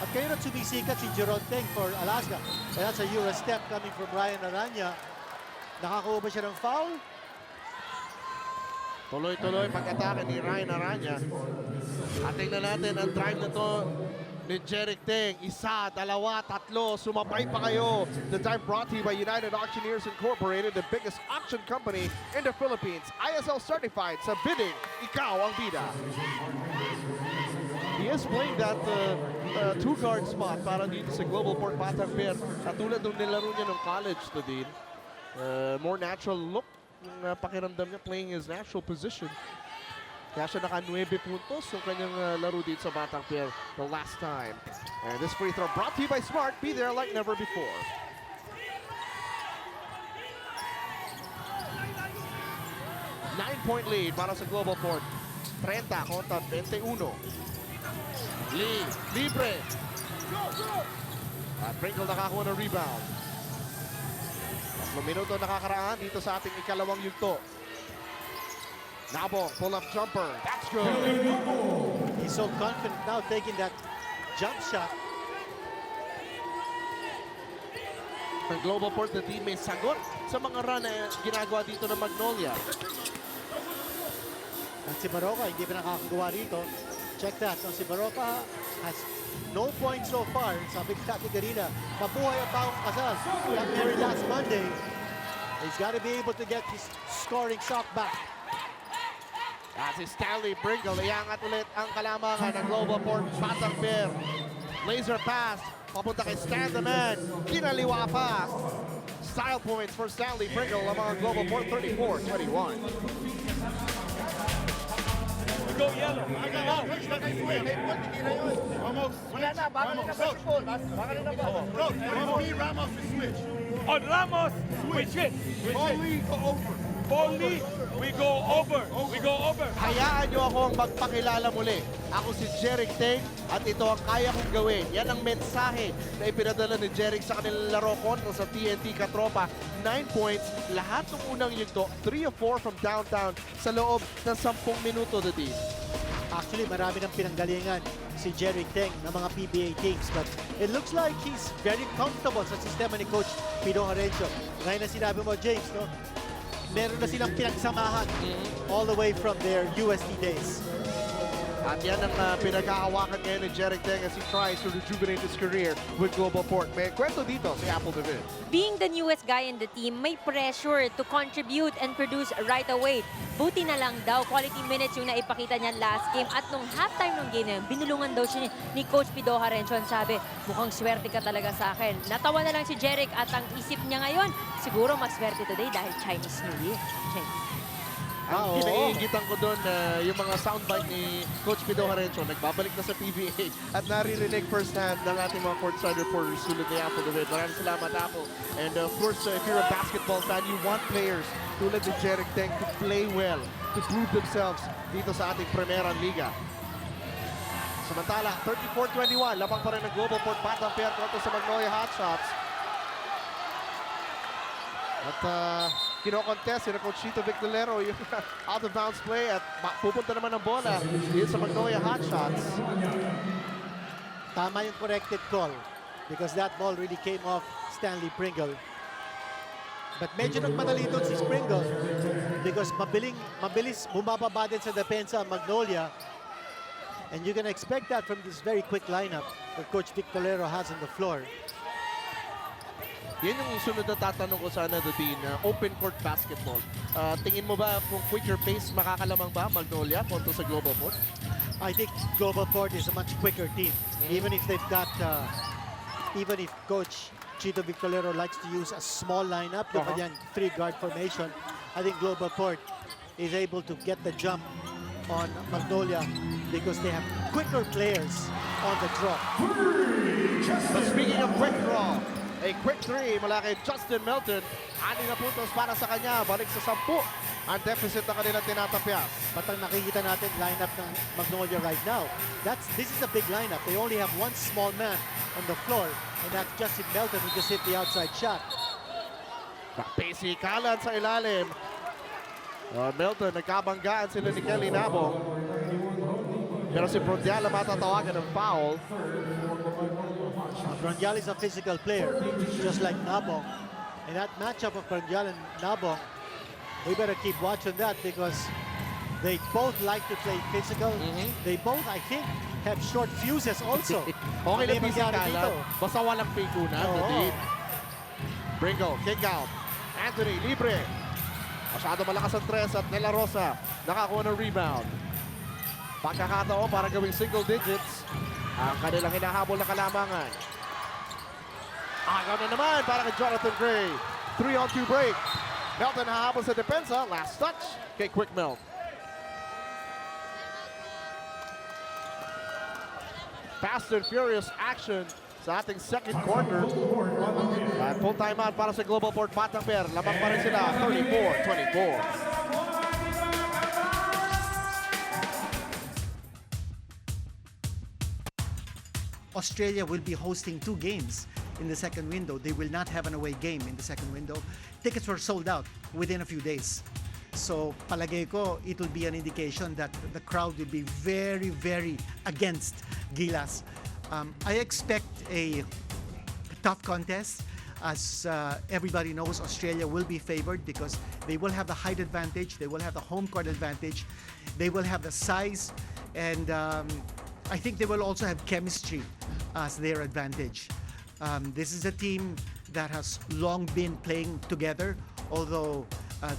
At kayo na sumisikat si Jerome Teng for Alaska. And that's a Euro step coming from Ryan Aranya. Nakakuha ba siya ng foul? Tuloy-tuloy pag-atake ni Ryan Aranya. At tingnan natin ang drive na to ni Jeric Teng. Isa, dalawa, tatlo. Sumabay pa kayo. The time brought to you by United Auctioneers Incorporated, the biggest auction company in the Philippines. ISL certified sa bidding. Ikaw ang bida. He is playing that two-guard spot para dito sa Globalport Batang Pier. Katulad nung nilaro niya nung college to din. More natural look. Pakiramdam niya playing his natural position. Kaya siya naka 9 puntos yung kanyang laro dito sa Batang Pier the last time. And this free throw brought to you by Smart. Be there like never before. Nine-point lead para sa Globalport. 30 kontra 21. Lee, libre. At Pringle nakakuha ng rebound. 3 minuto nakakaraan dito sa ating ikalawang yugto. Nabong, pull-up jumper. That's good. He's so confident now taking that jump shot. Ang Globalport na team may sagot sa mga run na ginagawa dito ng Magnolia. At si Baroka hindi pa nakakagawa rito. Check that. Si Baroka has no points so far. Sabi ka natin kanina, mabuhay ang bagong kasal. That very last Monday, he's got to be able to get his scoring shot back. At si Stanley Pringle, iangat ulit ang kalamangan ng Globalport Batang Pier. Laser pass, papunta kay Stan the Man. Kinaliwa pa. Style points for Stanley Pringle ang mga Globalport 34-21. Go yellow. On Ramos, we switch. Only go over. Only we go over. We go over. Hayaan nyo akong magpakilala muli. Ako si Jeric Teng at ito ang kaya kong gawin. Yan ang mensahe na ipinadala ni Jeric sa kanilang laro kontra sa TNT Katropa. 9 points, lahat ng unang yugto, 3 of 4 from downtown sa loob ng 10 minuto na din. Actually, marami ng pinanggalingan si Jerry Teng ng mga PBA teams. But it looks like he's very comfortable sa sistema ni Coach Pido Harencio. Ngayon na sinabi mo, James, no? Meron na silang pinagsamahan all the way from their UST days. At yan ang pinag-aawakan ngayon ni Jeric Teng as he tries to rejuvenate his career with Globalport. May kwento dito si Apple David. Being the newest guy in the team, may pressure to contribute and produce right away. Buti na lang daw, quality minutes yung naipakita niya last game. At nung halftime ng game na yun, binulungan daw siya ni Coach Pido Harencio. Sabi, mukhang swerte ka talaga sa akin. Natawa na lang si Jeric at ang isip niya ngayon, siguro mas swerte today dahil Chinese New Year. Ang kinaiingitan ko doon yung mga soundbite ni Coach Pido Harencio, nagbabalik na sa PBA at naririnig first hand ng ating mga courtside reporters tulad ni Apple David. Maraming salamat, Apple. And of course, if you're a basketball fan, you want players tulad ni Jeric Teng to play well to prove themselves dito sa ating Primera Liga. Samantala, 34-21, labang pa rin ng Globalport Batang Pair kontra sa Magnolia Hotshots. At kinokontest si Coach Chito Victorero yung out-of-bounds play at pupunta naman ng bola dito sa Magnolia Hotshots. Tama yung corrected call because that ball really came off Stanley Pringle. But medyo nagmadali doon si Pringle because mabilis bumababa din sa depensa ang Magnolia. And you can expect that from this very quick lineup that Coach Victorero has on the floor. Yan yung sunod na tatanong ko sana doon, open court basketball. Tingin mo ba kung quicker pace makakalamang ba Magnolia kontra sa Globalport? I think Globalport is a much quicker team. Even if they've got, even if Coach Chito Victorero likes to use a small lineup, yung kanyang 3-guard formation, I think Globalport is able to get the jump on Magnolia because they have quicker players on the draw. But speaking of quick draw, a quick three mula kay Justin Melton. 6 na puntos para sa kanya. Balik sa 10. Ang deficit na kanilang tinatapyas. But ang nakikita natin lineup ng Magnolia right now, this is a big lineup. They only have one small man on the floor, and that's Justin Melton who just hit the outside shot. Pisikalan sa ilalim. Melton, nagkabanggaan sila ni Kelly Nabong. Pero si Prondiala matatawagan ng foul. Prondiala is a physical player, just like Nabong. And that matchup of Prondiala and Nabong, we better keep watching that because they both like to play physical. They both, I think, have short fuses also. Okay na pisikalan. Basta walang pikunan. Pringle, kick out. Anthony, libre. Masyado malakas ang tres at Nela Rosa nakakuha ng rebound. Pagkakataon para gawing single digits ang kanilang hinahabol na kalamangan. Agaw na naman para kay Jonathan Gray. 3-on-2 break. Melton hahabol sa depensa. Last touch kay Quick Melt. Fast and furious action sa ating second quarter. At full timeout para sa Globalport Batang Pair. Lamang pa rin sila 34-24. Australia will be hosting 2 games in the second window. They will not have an away game in the second window. Tickets were sold out within a few days. So palagay ko, it will be an indication that the crowd will be very, very against Gilas. I expect a tough contest. As everybody knows, Australia will be favored because they will have the height advantage, they will have the home court advantage, they will have the size, and I think they will also have chemistry as their advantage. This is a team that has long been playing together, although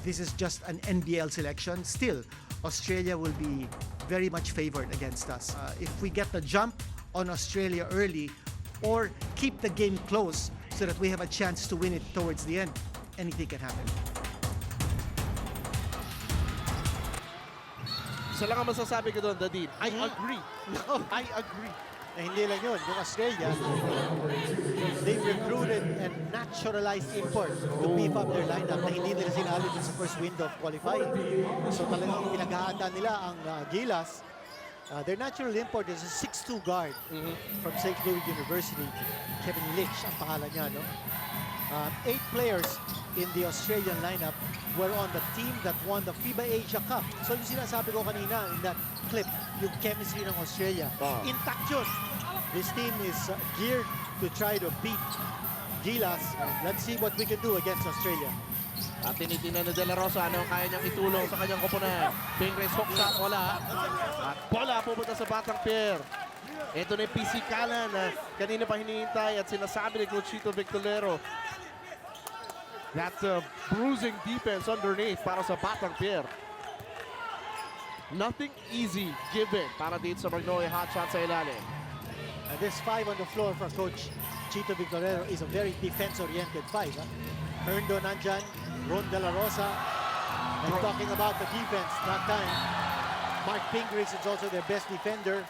this is just an NBL selection. Still, Australia will be very much favored against us. If we get the jump on Australia early or keep the game close so that we have a chance to win it towards the end, anything can happen. Isa lang ang masasabi ko doon, Dadin. I agree. No. I agree. Eh, hindi lang yun. Yung Australia, they recruited and naturalized import to beef up their lineup na hindi nila sinali dun sa first window of qualifying. So talagang pinaghahanda nila ang Gilas. Their natural import is a 6'2 guard from St. Louis University. Kevin Litch ang pangalan niya, no? 8 players in the Australian lineup were on the team that won the FIBA Asia Cup. So yung sinasabi ko kanina in that clip, yung chemistry ng Australia, intact yun. This team is geared to try to beat Gilas. Let's see what we can do against Australia. At tinitingnan na De La Rosa ano ang kaya niyang itulong sa kanyang koponan. Ping race hook shot, wala. At bola pupunta sa Batang Pair. Ito na yung pisikalan na kanina pa hinihintay at sinasabi ni Coach Chito Victorero. That bruising defense underneath para sa Batang Pair. Nothing easy given para dito sa Magnolia Hotshot sa ilalim. And this 5 on the floor for Coach Chito Victorero is a very defense-oriented 5. Herndo nandyan, Ron De La Rosa. And talking about the defense, that time, Mark Pingris is also their best defender.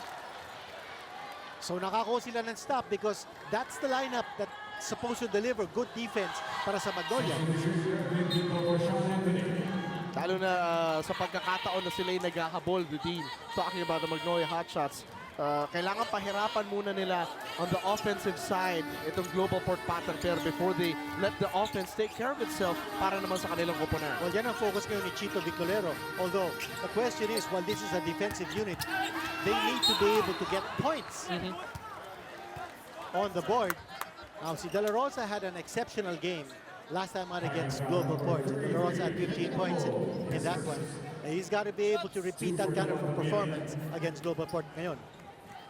So nakakuha sila ng stop because that's the lineup that's supposed to deliver good defense para sa Magnolia. Lalo na sa pagkakataon na sila yung naghahabol, the team. Talking about the Magnolia Hotshots. Kailangan pahirapan muna nila on the offensive side itong Globalport pattern pair before they let the offense take care of itself para naman sa kanilang koponan. Well, yan ang focus ngayon ni Chito Victorero. Although, the question is, while this is a defensive unit, they need to be able to get points on the board. Now, si De La Rosa had an exceptional game last time out against Globalport. De La Rosa had 15 points in that one. And he's got to be able to repeat that kind of performance against Globalport ngayon.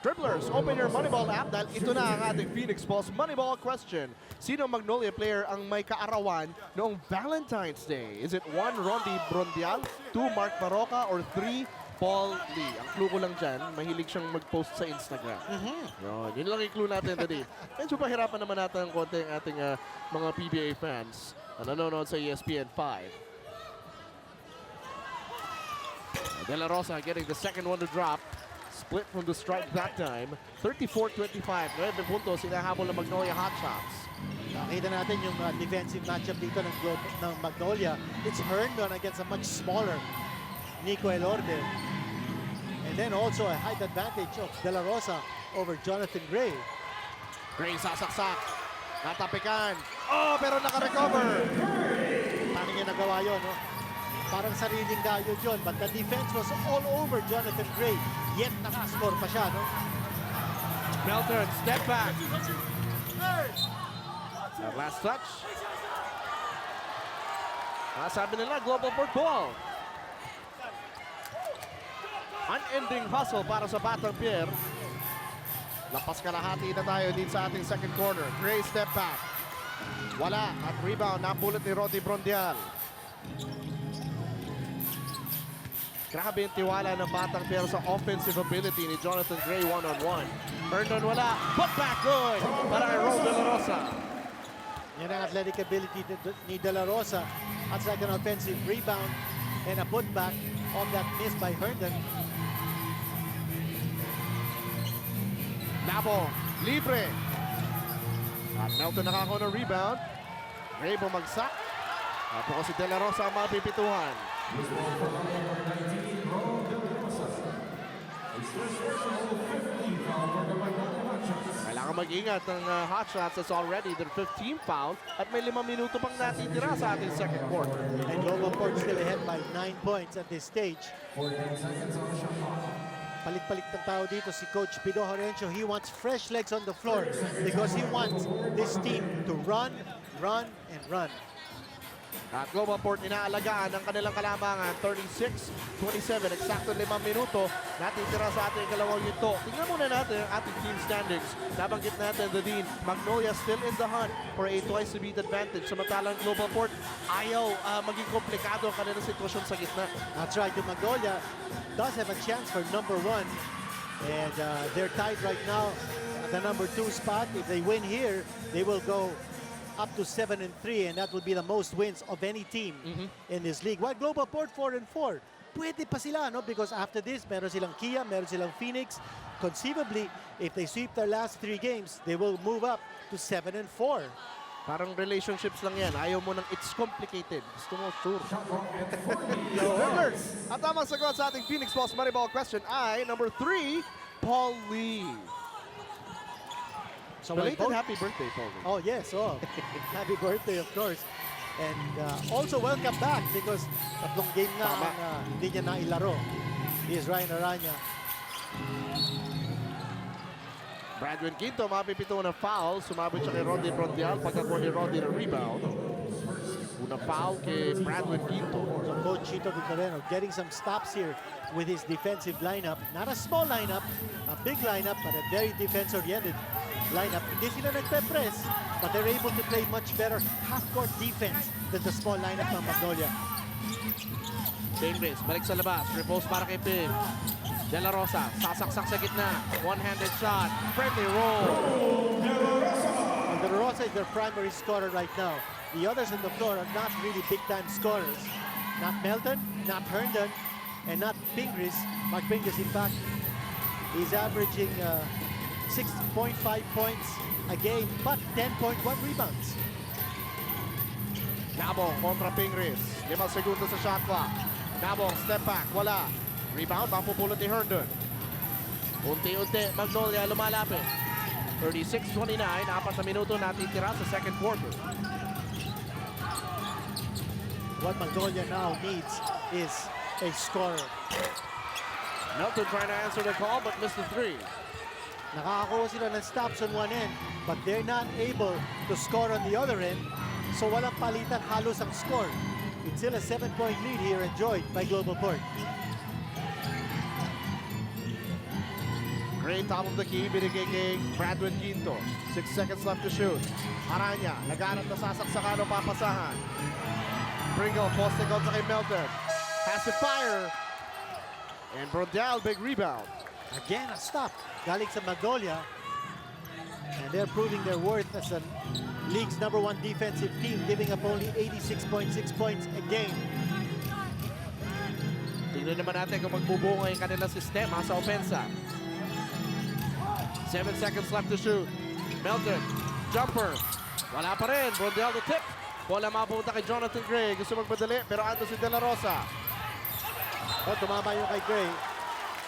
Dribblers, open your Moneyball app dahil ito na ang ating Phoenix Balls Moneyball question. Sino Magnolia player ang may kaarawan noong Valentine's Day? Is it 1, Rondy Brondial, 2, Mark Maroca, or 3, Paul Lee? Ang clue ko lang dyan, mahilig siyang mag-post sa Instagram. Yun lang yung clue natin today. Medyo pahirapan naman natin ang konti ang ating mga PBA fans na nanonood sa ESPN 5. De La Rosa getting the second one to drop. Split from the strike that time. 34-25. 9 puntos inahabol ng Magnolia Hotshots. Nakita natin yung defensive matchup dito ng Magnolia. It's Herndon against a much smaller Nico Elorde. And then also a height advantage of De La Rosa over Jonathan Gray. Gray sasaksak. Natapikan. Oh, pero naka-recover. Paano niya nagawa yun, no? Parang sariling dayo yun. But the defense was all over Jonathan Gray. Yet nakascore pa siya, no? Melton, step back. That last touch. Sabi nila, Globalport ball. Unending hustle para sa Batang Pier. Lapas kalahati na tayo din sa ating second quarter. Gray step back. Wala. At rebound, napulot ni Roddy Brondial. Grabe yung tiwala ng Batang Pier sa offensive ability ni Jonathan Gray one-on-one. Herndon wala. Put back good para kay Ro De La Rosa. Yan ang athletic ability ni De La Rosa at second offensive rebound and a putback on that miss by Herndon. Nabo, libre. At Melton nakakaw ng rebound. Gray bumagsak. At po si De La Rosa ang mapipituhan. Kailangan mag-ingat ng Hotshots. It's already their 15th foul at may 5 minuto pang natitira sa ating second quarter. And Globalport still ahead by 9 points at this stage. Palit-palit ng tao dito si Coach Pido Horencio. He wants fresh legs on the floor because he wants this team to run, run, and run. At Globalport inaalagaan ang kanilang kalamangan. 36-27, eksakto 5 minuto. Natitira sa ating kalawang yunto. Tingnan muna natin ang ating team standings. Nabanggit natin, the Dean, Magnolia still in the hunt for a twice-to-beat advantage. Samantalang Globalport, ayaw maging komplikado ang kanilang sitwasyon sa gitna. That's right, the Magnolia does have a chance for number 1. And they're tied right now at the number 2 spot. If they win here, they will go up to 7-3, and that would be the most wins of any team in this league. While Globalport 4-4, pwede pa sila, no? Because after this, meron silang Kia, meron silang Phoenix. Conceivably, if they sweep their last 3 games, they will move up to 7-4. Parang relationships lang yan. Ayaw mo nang it's complicated. Gusto mo, sure. At tamang sagot sa ating Phoenix Balls Moneyball question ay number 3, Paul Lee. So Belated happy birthday, Paul Lee. Oh, yes. Oh, happy birthday, of course. And also welcome back because tatlong game na ang hindi niya nailaro. He is Ryan Aranya. Bradwin Quinto, mapipito ng foul. Sumabit siya kay Roddy Brondial. Pagkakuha ni Roddy ng rebound. Una foul kay Bradwin Quinto. So Coach Chito Victorino getting some stops here with his defensive lineup. Not a small lineup, a big lineup, but a very defense-oriented lineup. Hindi sila nagpe-press, but they're able to play much better half-court defense than the small lineup ng Magnolia. Davis, balik sa labas. Repose para kay Pin. De La Rosa, sasaksak sa gitna. One-handed shot. Friendly roll. And De La Rosa is their primary scorer right now. The others on the floor are not really big-time scorers. Not Melton, not Herndon, and not Pingris. Mark Pingris, in fact, is averaging 6.5 points a game, but 10.1 rebounds. Nabo kontra Pingris. 5 segundos sa shot clock. Nabong, step back, wala. Rebound, mapupulot ni Herndon. Unti-unti, Magnolia lumalapit. 36-29, 4 na minuto natitira sa second quarter. What Magnolia now needs is a scorer. Melton trying to answer the call but missed the three. Nakakakuha sila ng stops on one end, but they're not able to score on the other end. So walang palitan, halos ang score. It's still a 7-point lead here enjoyed by Globalport. Great top of the key, binigay kay Bradwin Quinto. 6 seconds left to shoot. Aranya, naghanap na sasaksakan o papasahan. Pringle, posting out sa kay Melton. Pacifier. And Brodel, big rebound. Again, a stop. Galing sa Magnolia. And they're proving their worth as the league's #1 defensive team, giving up only 86.6 points a game. Tingnan naman natin kung magbubunga yung kanilang sistema sa opensa. 7 seconds left to shoot. Melton, jumper. Wala pa rin. Brodel the tip. Bola mapunta kay Jonathan Gray. Gusto magpadali pero ando si De La Rosa. Oh, tumama yung kay Gray.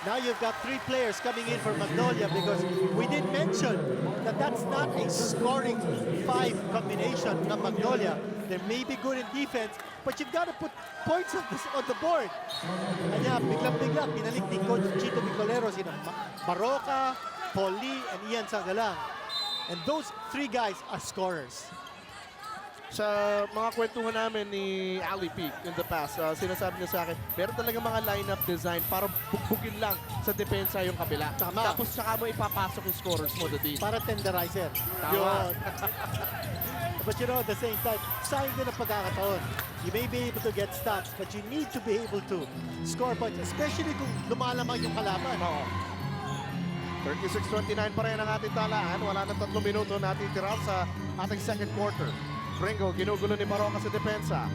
Now you've got 3 players coming in for Magnolia because we did mention that that's not a scoring 5 combination ng Magnolia. They may be good in defense, but you've got to put points on the board. Kanya, biglang-bigla, pinalik ni Coach Chito Bicolero sina Baroka, Paul Lee, and Ian Sangalang. And those 3 guys are scorers. Sa mga kwentuhan namin ni Ali Peak in the past, sinasabi niya sa akin, meron talaga mga lineup design para bukbukin lang sa depensa yung kabila. Tama. Tapos saka mo ipapasok yung scorers mo doon. Para tenderizer. Tama. Yun. But you know, at the same time, sayang din ang pagkakataon. You may be able to get stops, but you need to be able to score points, especially kung lumalamang yung kalaban. Oo. 36-29 pa rin ang ating talaan. Wala na 3 minuto natitira sa ating second quarter. Pringle, ginugulo ni Baroka sa depensa.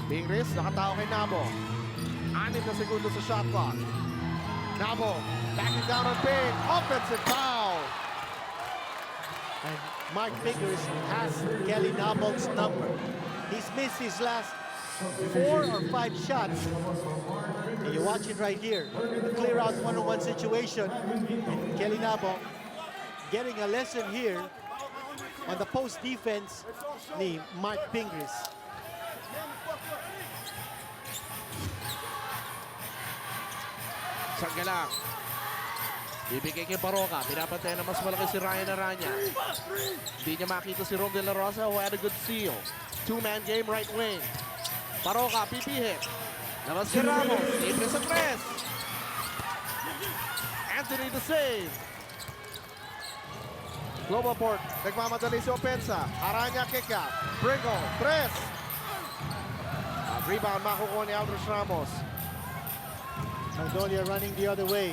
Pingris, nakatao kay Nabo. 6 na segundo sa shot clock. Nabo, backing down on Ping. Offensive foul. And Mark Fingers has Kelly Nabong's number. He's missed his last 4 or 5 shots. And you watch it right here. A clear out one-on-one situation. And Kelly Nabong getting a lesson here on the post defense ni Mark Pingris. Sangalang. Bibigay kay Baroka. Pinapantay na mas malaki si Ryan Aranya. Hindi niya makita si Rom De La Rosa who had a good seal. 2-man game right wing. Baroka, pipihit. Labas si Ramos. Libre sa 3. Anthony the save. Globalport, nagmamadali si opensa. Aranya kick out. Pringle, 3. Rebound makukuha ni Aldrich Ramos. Magnolia running the other way.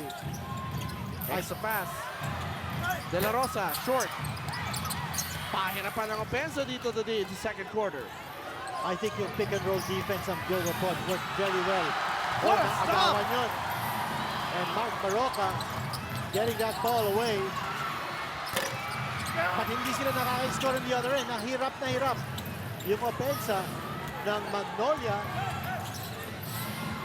Nice pass. De La Rosa, short. Pahirapan ang opensa dito today in the second quarter. I think yung pick and roll defense ng Globalport worked very well. What a stop! Agawan yun. And Mark Baroka getting that ball away. But hindi sila nakaka-score on the other end. Nahirap na hirap yung opensa ng Magnolia.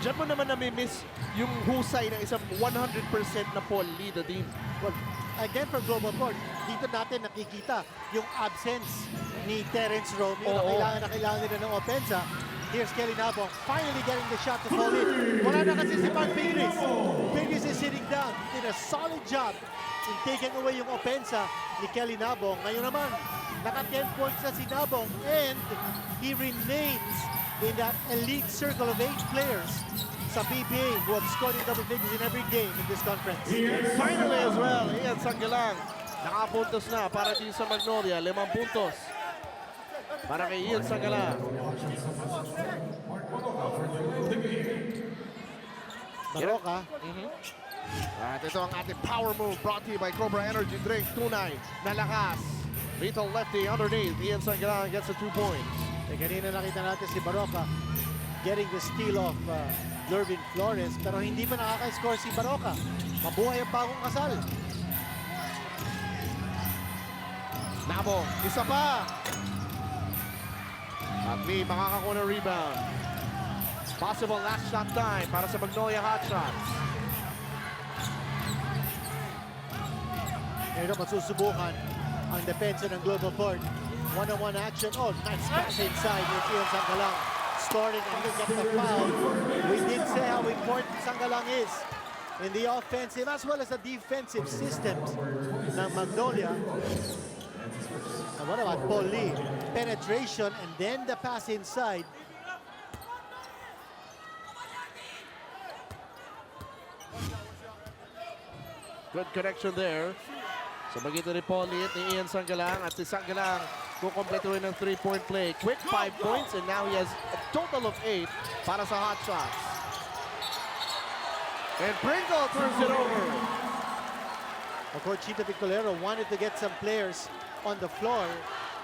Diyan mo naman nami-miss yung husay ng isang 100% na Paul Lee din. Well, again for Globalport, dito natin nakikita yung absence ni Terence Romeo na kailangan nila ng opensa. Here's Kelly Nabong finally getting the shot to fall in. Wala na kasi si Mark Pingris. Pingris is sitting down. He did a solid job in taking away yung opensa ni Kelly Nabong. Ngayon naman, naka-10 points na si Nabong and he remains in that elite circle of 8 players sa PBA who have scored in double figures in every game in this conference. Finally as well, Ian Sangalang nakapuntos na para din sa Magnolia. 5 puntos para kay Ian Sangalang. Baroka. At ito ang ating power move brought to you by Cobra Energy Drink. Tunay na lakas. Little lefty underneath. Ian Sangalang gets the 2 points. Eh, kanina nakita natin si Baroka getting the steal of Lurvin Flores, pero hindi pa nakaka-score si Baroka. Mabuhay ang bagong kasal. Nabo, isa pa. At Lee makakakuha ng rebound. Possible last shot time para sa Magnolia Hotshots. Ito masusubukan ang depensa ng Globalport. One-on-one action. Oh, nice pass inside. It's Ian Sanggalang scoring and look at the foul. We did say how important Sanggalang is in the offensive as well as the defensive systems ng Magnolia. And what about Paul Lee? Penetration and then the pass inside. Good connection there. Sa magitan ni Paul Lee at ni Ian Sanggalang. At si Sanggalang kukompletuhin ng 3-point play. Quick 5 points and now he has a total of 8 para sa Hotshots. And Pringle turns it over. Of course, Chito Picolero wanted to get some players on the floor,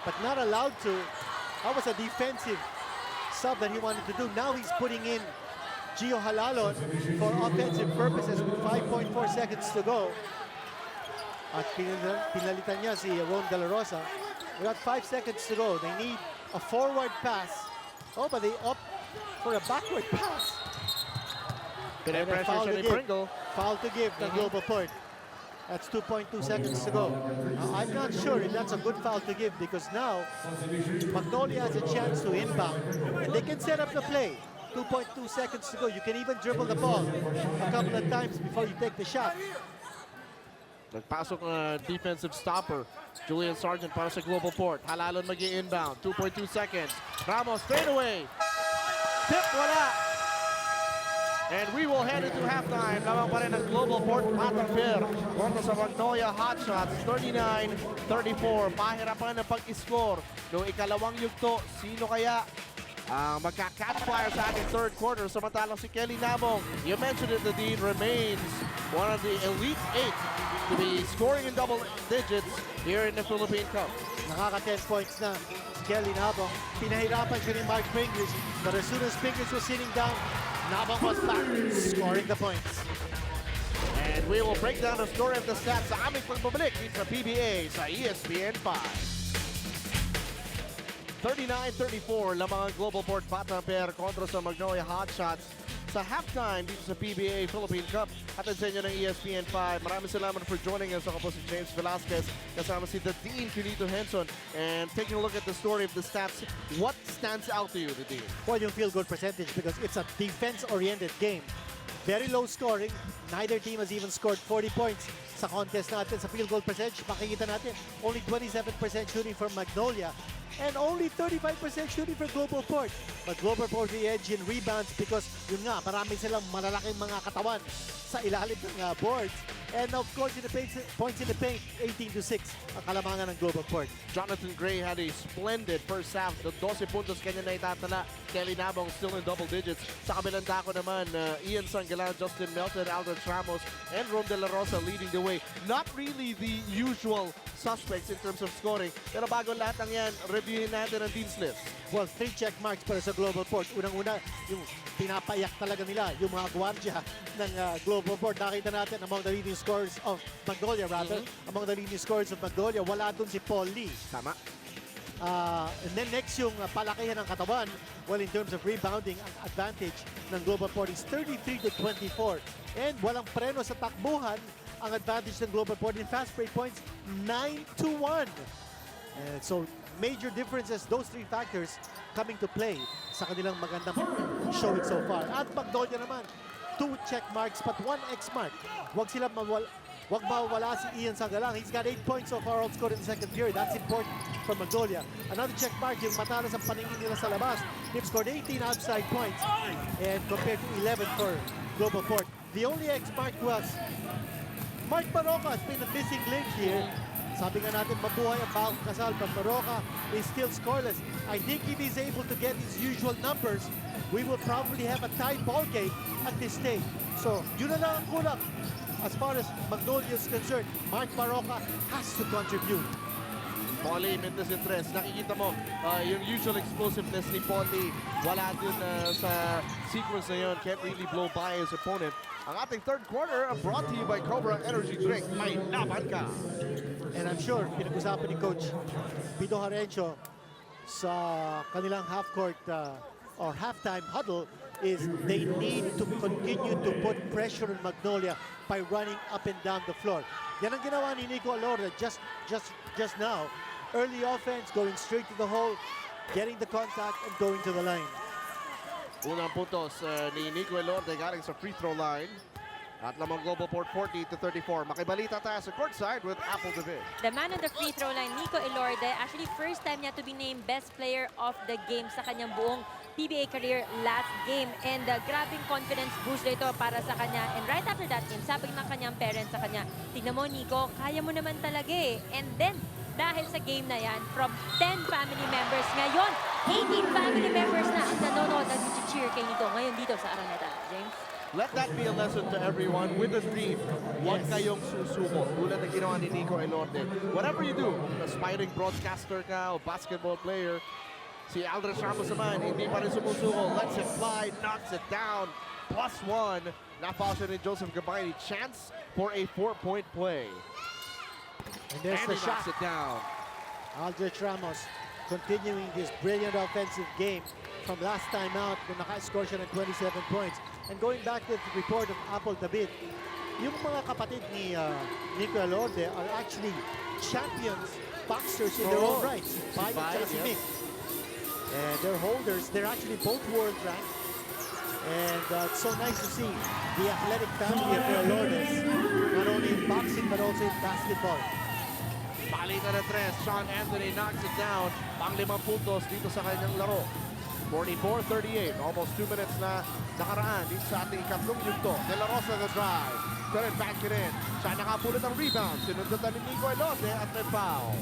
but not allowed to. That was a defensive sub that he wanted to do. Now he's putting in Gio Halalon for offensive purposes with 5.4 seconds to go. At pinalitan niya si Ron De La Rosa. We got 5 seconds to go. They need a forward pass. Oh, but they opt for a backward pass. Pressure siya ni Pringle. Foul to give the Globalport. That's 2.2 seconds to go. I'm not sure if that's a good foul to give because now Magnolia has a chance to inbound. And they can set up the play. 2.2 seconds to go. You can even dribble the ball a couple of times before you take the shot. Nagpasok na defensive stopper. Julian Sargent para sa Globalport. Halalon mag-i-inbound. 2.2 seconds. Ramos straight away. Tip, wala. And we will head into halftime. Lamang pa rin ang Globalport Patamper kontra sa Magnolia Hotshots. 39-34. Mahirapan ang pag-score noong ikalawang yugto. Sino kaya ang magka-catfire sa ating third quarter? Samantalang si Kelly Nabong, you mentioned it, the dean remains one of the elite 8 to be scoring in double digits here in the Philippine Cup. Nakaka 10 points na si Kelly Nabong. Pinahirapan siya ni Mark Fingers, but as soon as Fingers was sitting down, Nabong was back, scoring the points. And we will break down the story of the stats sa aming pagbabalik dito sa PBA sa ESPN 5. 39-34 lamang ang Globalport Patamper kontra sa Magnolia Hotshots sa halftime dito sa PBA Philippine Cup. Hatid sa inyo ng ESPN 5. Maraming salamat for joining us. Ako po si James Velasquez, kasama si the Dean Finito Henson. And taking a look at the story of the stats, what stands out to you, the Dean? Well, yung field goal percentage because it's a defense-oriented game. Very low scoring. Neither team has even scored 40 points sa contest natin. Sa field goal percentage, makikita natin only 27% shooting for Magnolia and only 35% shooting for Globalport. But Globalport the edge in rebounds because yun nga, marami silang malalaking mga katawan sa ilalim ng boards. And of course, in the points in the paint, 18-6 ang kalamangan ng Globalport. Jonathan Gray had a splendid first half. The 12 puntos kanya na itatala. Kelly Nabong still in double digits. Sa kabilang dako naman, Ian Sanggalang, Justin Melton, Aldrich Ramos, and Ron De La Rosa leading the way. Not really the usual suspects in terms of scoring. Pero bago lahat ng yan, reviewin natin ang Dean's List. Well, 3 check marks para sa Globalport. Unang-una, yung pinapayak talaga nila, yung mga gwardya ng Globalport. Nakita natin among the leading scorers of Magnolia, rather. Among the leading scorers of Magnolia, wala dun si Paul Lee. Tama. And then next yung palakihan ng katawan. Well, in terms of rebounding, ang advantage ng Globalport is 33-24. And walang preno sa takbuhan ang advantage ng Globalport in fast break points, 9-1. And so, major differences, those 3 factors coming to play sa kanilang magandang showing so far. At Magnolia naman, 2 check marks but 1 X mark. Wag mawala si Ian Sanggalang. He's got 8 points so far outscored in the second period. That's important for Magnolia. Another check mark, yung matalas ang paningin nila sa labas. They've scored 18 outside points and compared to 11 for Globalport. The only X mark was Mark Baroka has been a missing link here. Sabi nga natin, mabuhay ang bagong kasal, but Baroka is still scoreless. I think if he's able to get his usual numbers, we will probably have a tied ball game at this stage. So, yun na lang ang kulang. As far as Magnolia is concerned, Mark Baroka has to contribute. Paulie Mendes in tres. Nakikita mo yung usual explosiveness ni Paulie. Wala dun sa sequence na yun. Can't really blow by his opponent. Ang ating third quarter brought to you by Cobra Energy Drink. May laban ka! And I'm sure, pinag-usapan ni Coach Pido Harencio, sa kanilang half-court or halftime huddle is they need to continue to put pressure on Magnolia by running up and down the floor. Yan ang ginawa ni Nico Elorde just now. Early offense, going straight to the hole, getting the contact and going to the line. Unang puntos ni Nico Elorde galing sa free throw line. At lamang Globalport 40-34. Makibalita tayo sa courtside with Apple David. The man on the free throw line, Nico Elorde, actually first time niya to be named best player of the game sa kanyang buong PBA career last game. And grabing confidence boost ito para sa kanya. And right after that game, sabi ng kanyang parents sa kanya, tignan mo Nico, kaya mo naman talaga eh. And then, dahil sa game na yan, from 10 family members, ngayon, 18 family members na ang nanonood at cheer kay Nico ngayon dito sa Araneta. James? Let that be a lesson to everyone with a dream. Huwag kayong susuko. Tulad ng ginawa ni Nico Elorde. Whatever you do, aspiring broadcaster ka o basketball player, si Aldrich Ramos naman, hindi pa rin sumusuko. Lets it fly, knocks it down. +1. Na-foul siya ni Joseph Gabayni. Chance for a 4-point play. And there's And the he knocks shot. it down. Aldrich Ramos continuing this brilliant offensive game from last time out kung naka-score siya ng 27 points. And going back to the report of Apple David, yung mga kapatid ni Nico Elorde are actually champions, boxers in their own right. Si Pai at saka si Mick. And they're holders. They're actually both world ranked. And it's so nice to see the athletic family of the Elordes, not only in boxing but also in basketball. Palitan na tres. Sean Anthony knocks it down. Pang-5 puntos dito sa kanyang laro. 44-38. Almost 2 minutes na nakaraan dito sa ating ikatlong yugto. De La Rosa the drive. Couldn't back it in. Siya nakapulot ng rebound. Sinundutan ni Nico Elorde at may foul.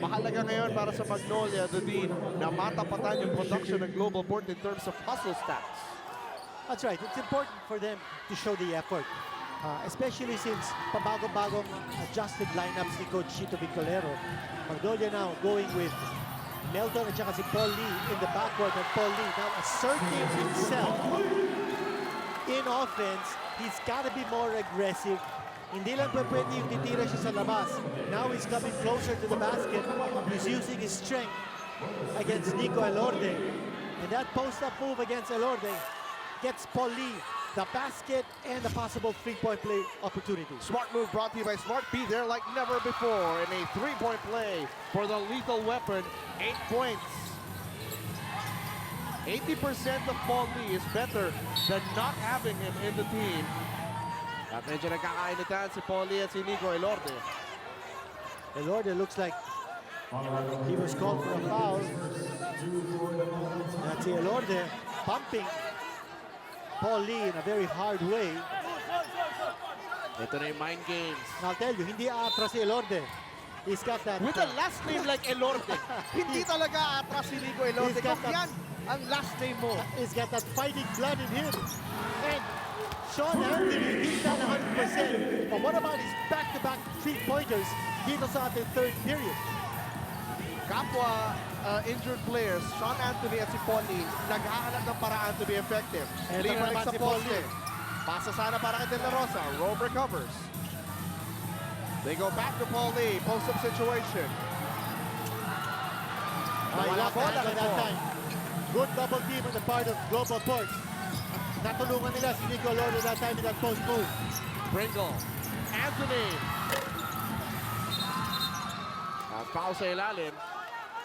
Mahalaga ngayon para sa Magnolia, the Dean, na matapatan yung production ng Globalport in terms of hustle stats. That's right. It's important for them to show the effort. Especially since pabago-bagong adjusted lineups ni Coach Chito Bicolero. Magnolia now going with Melton at saka si Paul Lee in the backcourt, and Paul Lee now asserting himself in offense. He's got to be more aggressive. Hindi lang pwede yung titira siya sa labas. Now he's coming closer to the basket. He's using his strength against Nico Elorde. And that post-up move against Elorde gets Paul Lee the basket and the possible three-point play opportunity. Smart move brought to you by Smart. Be there like never before in a 3-point play for the lethal weapon. 8 points. 80% of Paul Lee is better than not having him in the team. At medyo nagkakainitan si Paul Lee at si Nico Elorde. Elorde looks like he was called for a foul. That's Elorde pumping Paul Lee in a very hard way. Ito na yung mind games. And I'll tell you, hindi aatras si Elorde. He's got that. With a last name like Elorde, hindi talaga atras si Nico Elorde. He's got Kung yan ang last name mo. He's got that fighting blood in him. And Sean Anthony, he's done 100%. But what about his back-to-back three-pointers dito sa ating third period? Kapwa injured players, Sean Anthony at si Paul Lee, nag-aalat ng paraan to be effective. Ito Lee naman balik sa si Paul poste. Lee. Pasa sana para kay De La Rosa. Rome recovers. They go back to Paul Lee. Post-up situation. Wala bola at that time. Good double team on the part of Globalport. Natulungan nila si Nico Elorde that time in that post move. Pringle. Anthony. At foul sa ilalim.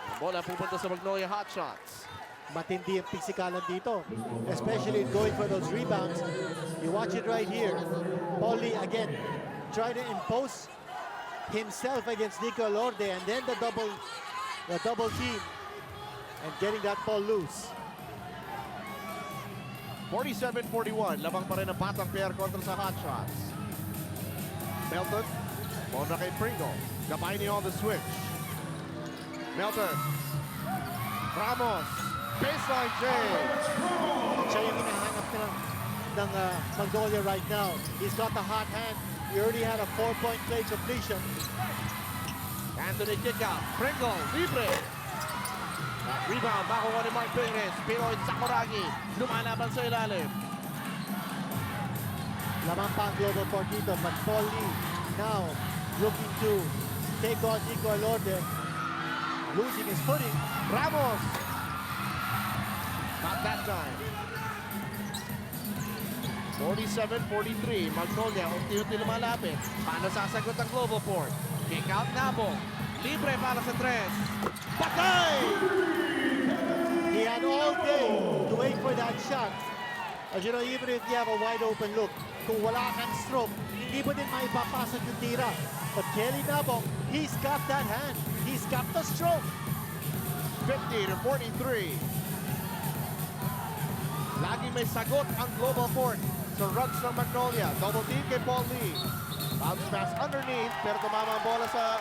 Ang bola pupunta sa Magnolia Hot Shots. Matindi ang pisikalan dito, especially going for those rebounds. You watch it right here. Paul Lee again trying to impose himself against Nico Elorde, and then the double team and getting that ball loose. 47-41. Labang pa rin ang batang pair kontra sa Hot Shots. Melton. Kontra kay Pringle. Gabayni on the switch. Melton. Ramos. Baseline James. Siya yung hinahanap ng Magnolia right now. He's got the hot hand. He already had a 4-point play completion. Anthony kick out. Pringle. Libre. Rebound. Makuha ni Mark Perez. Pinoy Sakuragi. Lumalaban sa ilalim. Lamang pa ang Globalport dito, but Paul Lee now looking to take on Nico Elorde, losing his footing. Ramos. Not that time. 47-43. Magnolia, unti-unti lumalapit. Paano sasagot ang Globalport? Kick out Nabong. Libre para sa tres. Patay! He had all day to wait for that shot. As you know, even if you have a wide open look, kung wala kang stroke, hindi mo din maipapasok yung tira. But Kelly Nabong, he's got that hand. He's got the stroke. 50-43. Lagi may sagot ang Globalport sa rugs ng Magnolia. Double team kay Paul Lee. Bounce pass underneath, pero tumama ang bola sa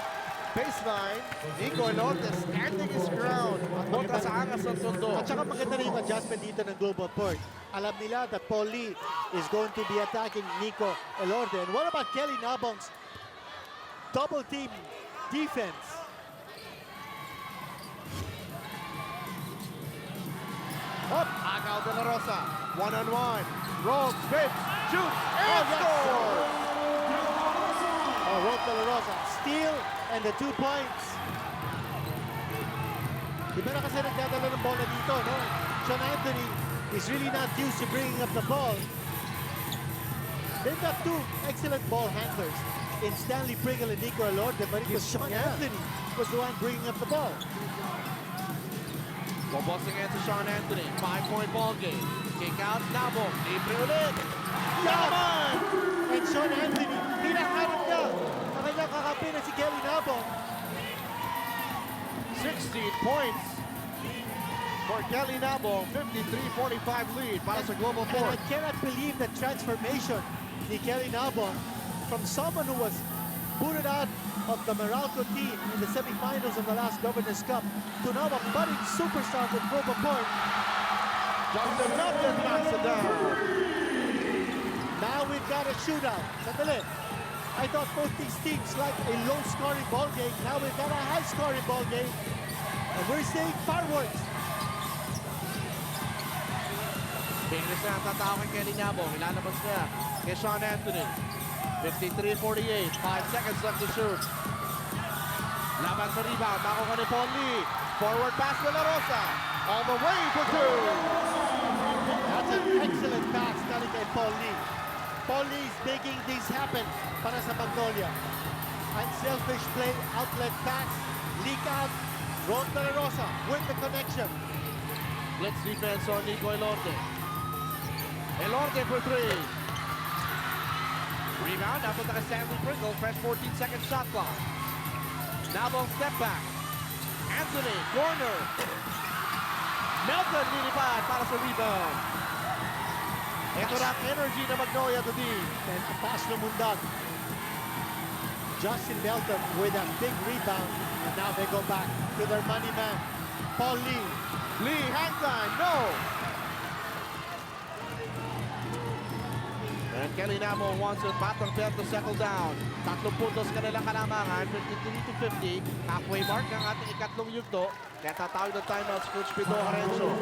baseline. Nico Elorde standing his ground. At kontra sa angas ng tondo. At saka maganda rin yung adjustment dito ng Globalport. Alam nila that Paul Lee is going to be attacking Nico Elorde. And what about Kelly Nabong's double team defense? Up! Agaw de la Rosa. One-on-one. Rolls, spins, shoots, and scores! Oh, Rolf De La Rosa, steal and the 2 points. Iba na kasi nagdadala ng bola dito, no? Sean Anthony is really not used to bringing up the ball. They've got 2 excellent ball handlers in Stanley Pringle and Nico Elorde, but it was Sean Anthony was the one bringing up the ball. Bobosing in to Sean Anthony. 5-point ball game. Kick out, Nabong. Libre ulit. Yaman! And Sean Anthony, hinahanap niya ang kanyang kakampi na si Kelly Nabong. 16 points for Kelly Nabong. 53-45 lead para sa And Globalport. I cannot believe the transformation ni Kelly Nabong from someone who was booted out of the Meralco team in the semifinals of the last Governor's Cup to now a budding superstar with Globalport. Justin Melton knocks it down. Now we've got a shootout. Sandali. I thought both these teams like a low-scoring ball game. Now we've got a high-scoring ball game. And we're seeing fireworks. Bilis na ang tatawag kay Kelly Nabong. Ilalabas niya kay Sean Anthony. 53-48. 5 seconds left to shoot. Laban sa rebound. Nakuha ni Paul Lee. Forward pass de la Rosa. All the way for 2. That's an excellent pass coming kay Paul Lee. Paul Lee is making things happen para sa Magnolia. Unselfish play, outlet pass, leak out. Ron De La Rosa with the connection. Blitz defense on Nico Elorde. Elorde for 3. Rebound, napunta kay Stanley Pringle. Fresh 14-second shot clock. Nabong step back. Anthony, corner. Melton nilipad para sa rebound. Ito na ang energy na Magnolia today. And a pass lumundag. Justin Melton with a big rebound. And now they go back to their money man, Paul Lee. Lee, hang time, no! And Kelly Nabong wants a batang pair to settle down. 3 puntos kanilang kalamangan, 53-50. Halfway mark ang ating ikatlong yugto. Kaya tatawag ng timeouts, Coach Pito Harenzo.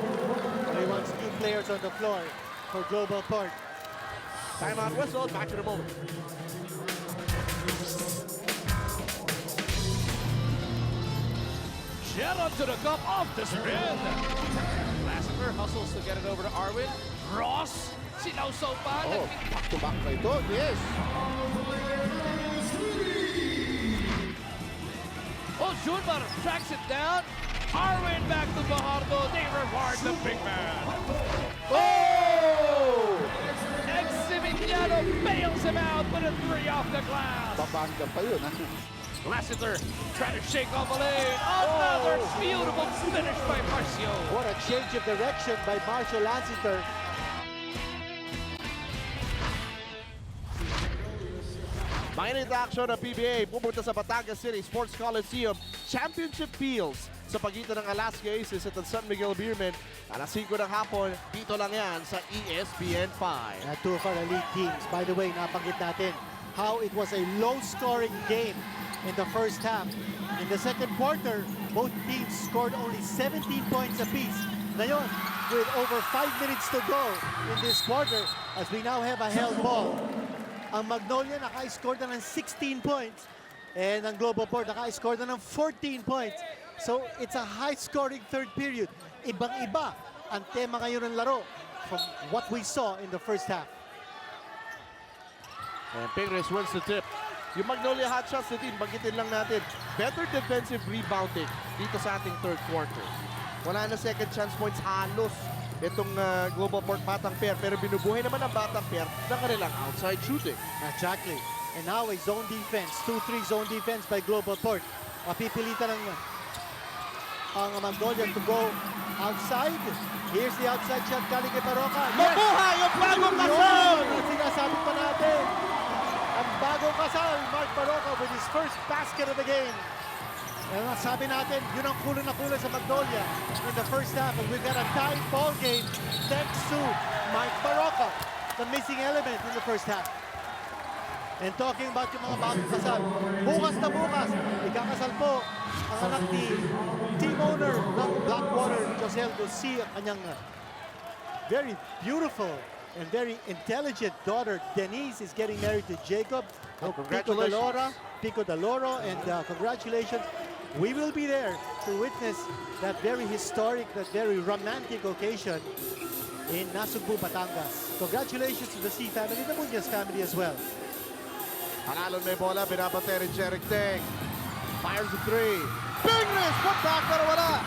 He wants 2 players on the floor for Globalport. Timeout whistle, back in a moment. Jet onto the cup, off the spin. Lassiter hustles to get it over to Arwin. Ross, sinausaw pa. Oh, back-to-back na ito, yes. Oh, Junmar tracks it down. Arwin back to Fajardo. They reward the big man. Oh! Eximiniano bails him out with a 3 off the glass. Babanda pa yun, ha? Lassiter trying to shake off a lane. Another beautiful finish by Marcio. What a change of direction by Marshall Lassiter. Mainit action ng PBA pupunta sa Batangas City Sports Coliseum Championship Fields sa pagitan ng Alaska Aces at ang San Miguel Beermen. Alas 5 ng hapon, dito lang yan sa ESPN 5. And 2 of our elite teams. By the way, nabanggit natin how it was a low-scoring game in the first half. In the second quarter, both teams scored only 17 points apiece. Ngayon, with over 5 minutes to go in this quarter, as we now have a held ball, ang Magnolia naka-score na ng 16 points And ang Globalport naka-score na ng 14 points. So it's a high-scoring third period. Ibang-iba ang tema ngayon ng laro from what we saw in the first half. And Pingres wins the tip. Yung Magnolia hotshots na team, bagitin lang natin, better defensive rebounding dito sa ating third quarter. Wala na second chance points halos itong Globalport Batang Pair, pero binubuhay naman ang Batang Pair ng kanilang outside shooting. Exactly. And now a zone defense, 2-3 zone defense by Globalport. Mapipilitan ang Magnolia to go outside. Here's the outside shot galing kay Baroka. Mabuhay yung bagong kasal! Yun ang sinasabi pa natin. Ang bagong kasal, Mark Baroka with his first basket of the game. And sabi natin, yun ang kulang na kulang sa Magnolia in the first half. And we've got a tied ball game thanks to Mark Baroka, the missing element in the first half. And talking about yung mga bagong kasal, bukas na bukas, ikakasal po ang anak ni team owner ng Blackwater, Joseldo C. Ang kanyang very beautiful and very intelligent daughter, Denise, is getting married to Jacob. Congratulations. Pico Daloro, and congratulations. We will be there to witness that very historic, that very romantic occasion in Nasugbu, Batangas. Congratulations to the C family, the Muñoz family as well. Panalon may bola, binabate rin Jeric Teng. Fires the three. Pingres, put back, pero wala.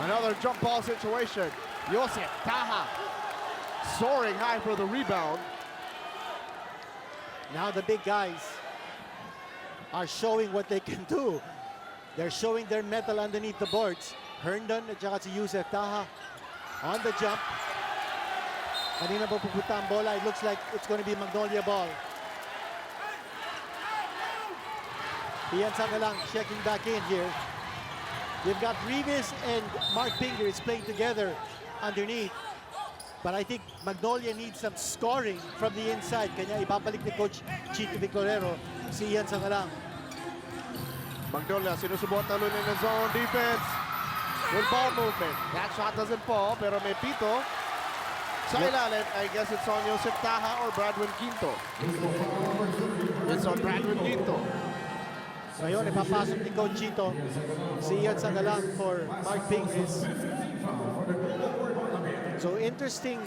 Another jump ball situation. Joseph Taha soaring high for the rebound. Now the big guys are showing what they can do. They're showing their mettle underneath the boards. Herndon at saka si Joseph Taha on the jump. Kanina po pupunta ang bola. It looks like it's going to be Magnolia ball. Ian Sangalang checking back in here. You've got Rivas and Mark Pingres playing together underneath. But I think Magnolia needs some scoring from the inside. Kanya ibabalik ni Coach Chito Victorero si Ian Sangalang. Magnolia sinusubot na lunin ng zone defense. Good ball movement. That shot doesn't fall, pero may pito. Sa ilalim, I guess it's on Joseph Taha or Bradwin Quinto. It's on Bradwin Quinto. Ngayon, ipapasok ni Coach Chito si Ian Sangalang for Mark Pingres. So interesting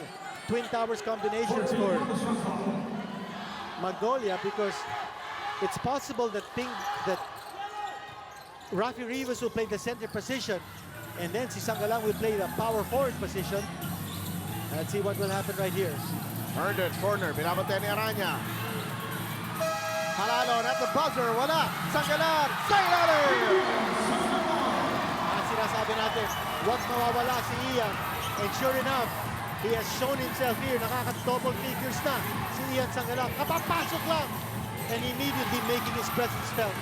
Twin Towers combinations for Magnolia, because it's possible that Rafi Rivas will play the center position and then si Sangalang will play the power forward position. Let's see what will happen right here. Herndon, corner, binabate ni Aranya. Halalon at the buzzer, wala. Sangalang, sa ilalim! Ang sinasabi natin, huwag mawawala si Ian. And sure enough, he has shown himself here. Nakaka-double figures na si Ian Sangalang. Kapapasok lang! And immediately making his presence felt.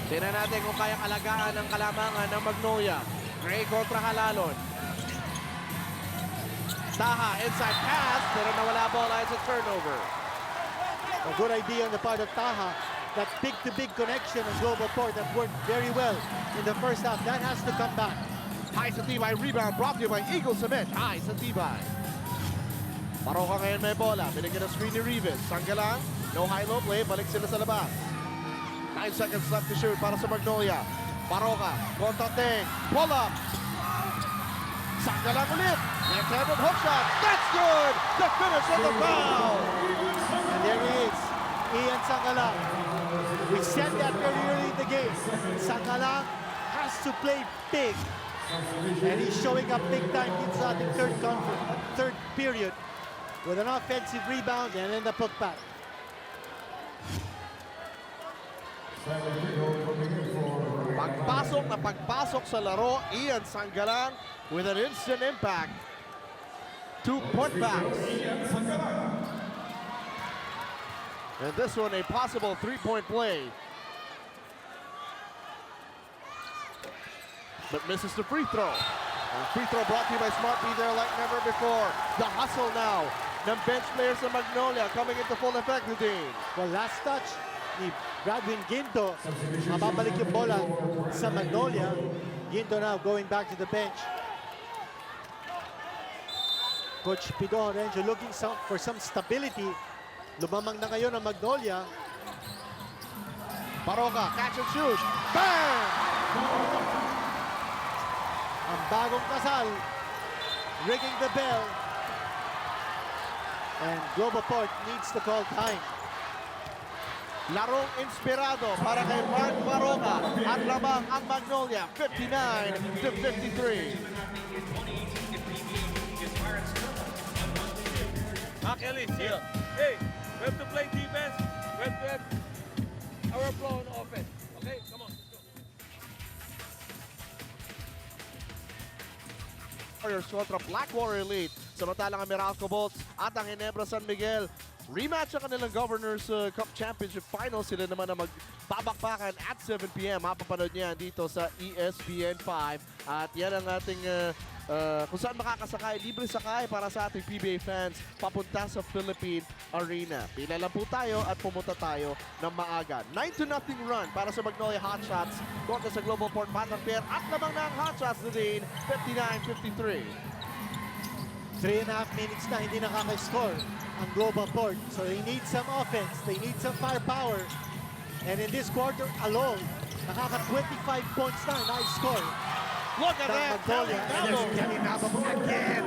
Tingnan natin kung kayang alagaan ng kalamangan ng Magnolia. Gray kontra Halalon. Taha, inside pass, pero nawala bola as a turnover. A good idea on the part of Taha. That big-to-big connection of Globalport that worked very well in the first half. That has to come back. High sa Tibay, rebound brought to you by Eagle Cement. High sa Tibay. Baroka ngayon may bola. Binigyan ng screen ni Rivas. Sangalang, no high-low play. Balik sila sa labas. 9 seconds left to shoot para sa Magnolia. Baroka, kontra Teng. Pull up. Sangalang ulit. Left-handed hook shot. That's good. The finish of the foul. And there he is, Ian Sangalang. We said that very early in the game. Sangalang has to play big. And he's showing up big time inside the third period with an offensive rebound and then the putback. Pagpasok sa laro, Ian Sangalang with an instant impact. 2 putbacks. And this one, a possible 3-point play. But misses the free throw. And free throw brought to you by Smart. Be there like never before. The hustle now ng bench players sa Magnolia coming into full effect, Dean. Well, last touch ni Bradwin Ginto. Mababalik yung bola sa Magnolia. Ginto now going back to the bench. Coach Pidon Renzo looking for some stability Lumamang na ngayon ang Magnolia. Baroka, catch and shoot. Bang! Ang bagong kasal, ringing the bell. And Globalport needs to call time. Larong inspirado para kay Mark Baroka at lamang ang Magnolia, 59-53. Kelly, see you. Hey, we have to play defense. We have to have our flow on offense. Okay, come on. Let's go. Warriors kontra Black Warrior Elite. Samantalang ang Meralco Bolts at ang Ginebra San Miguel. Rematch ang kanilang Governors Cup Championship Final. Sila naman ang magbabakbakan at 7 p.m. Mapapanood niyan dito sa ESPN 5. At yan ang ating kung saan makakasakay, libre sakay para sa ating PBA fans papunta sa Philippine Arena. Pila lang po tayo at pumunta tayo ng maaga. 9-0 run para sa Magnolia Hotshots kontra sa Globalport Batang Pair at lamang na ang Hotshots na din, 59-53. 3.5 minutes na hindi nakaka-score ang Globalport. So they need some offense, they need some firepower. And in this quarter alone, nakaka-25 points na, nice score. Look at that! Magnolia. Again.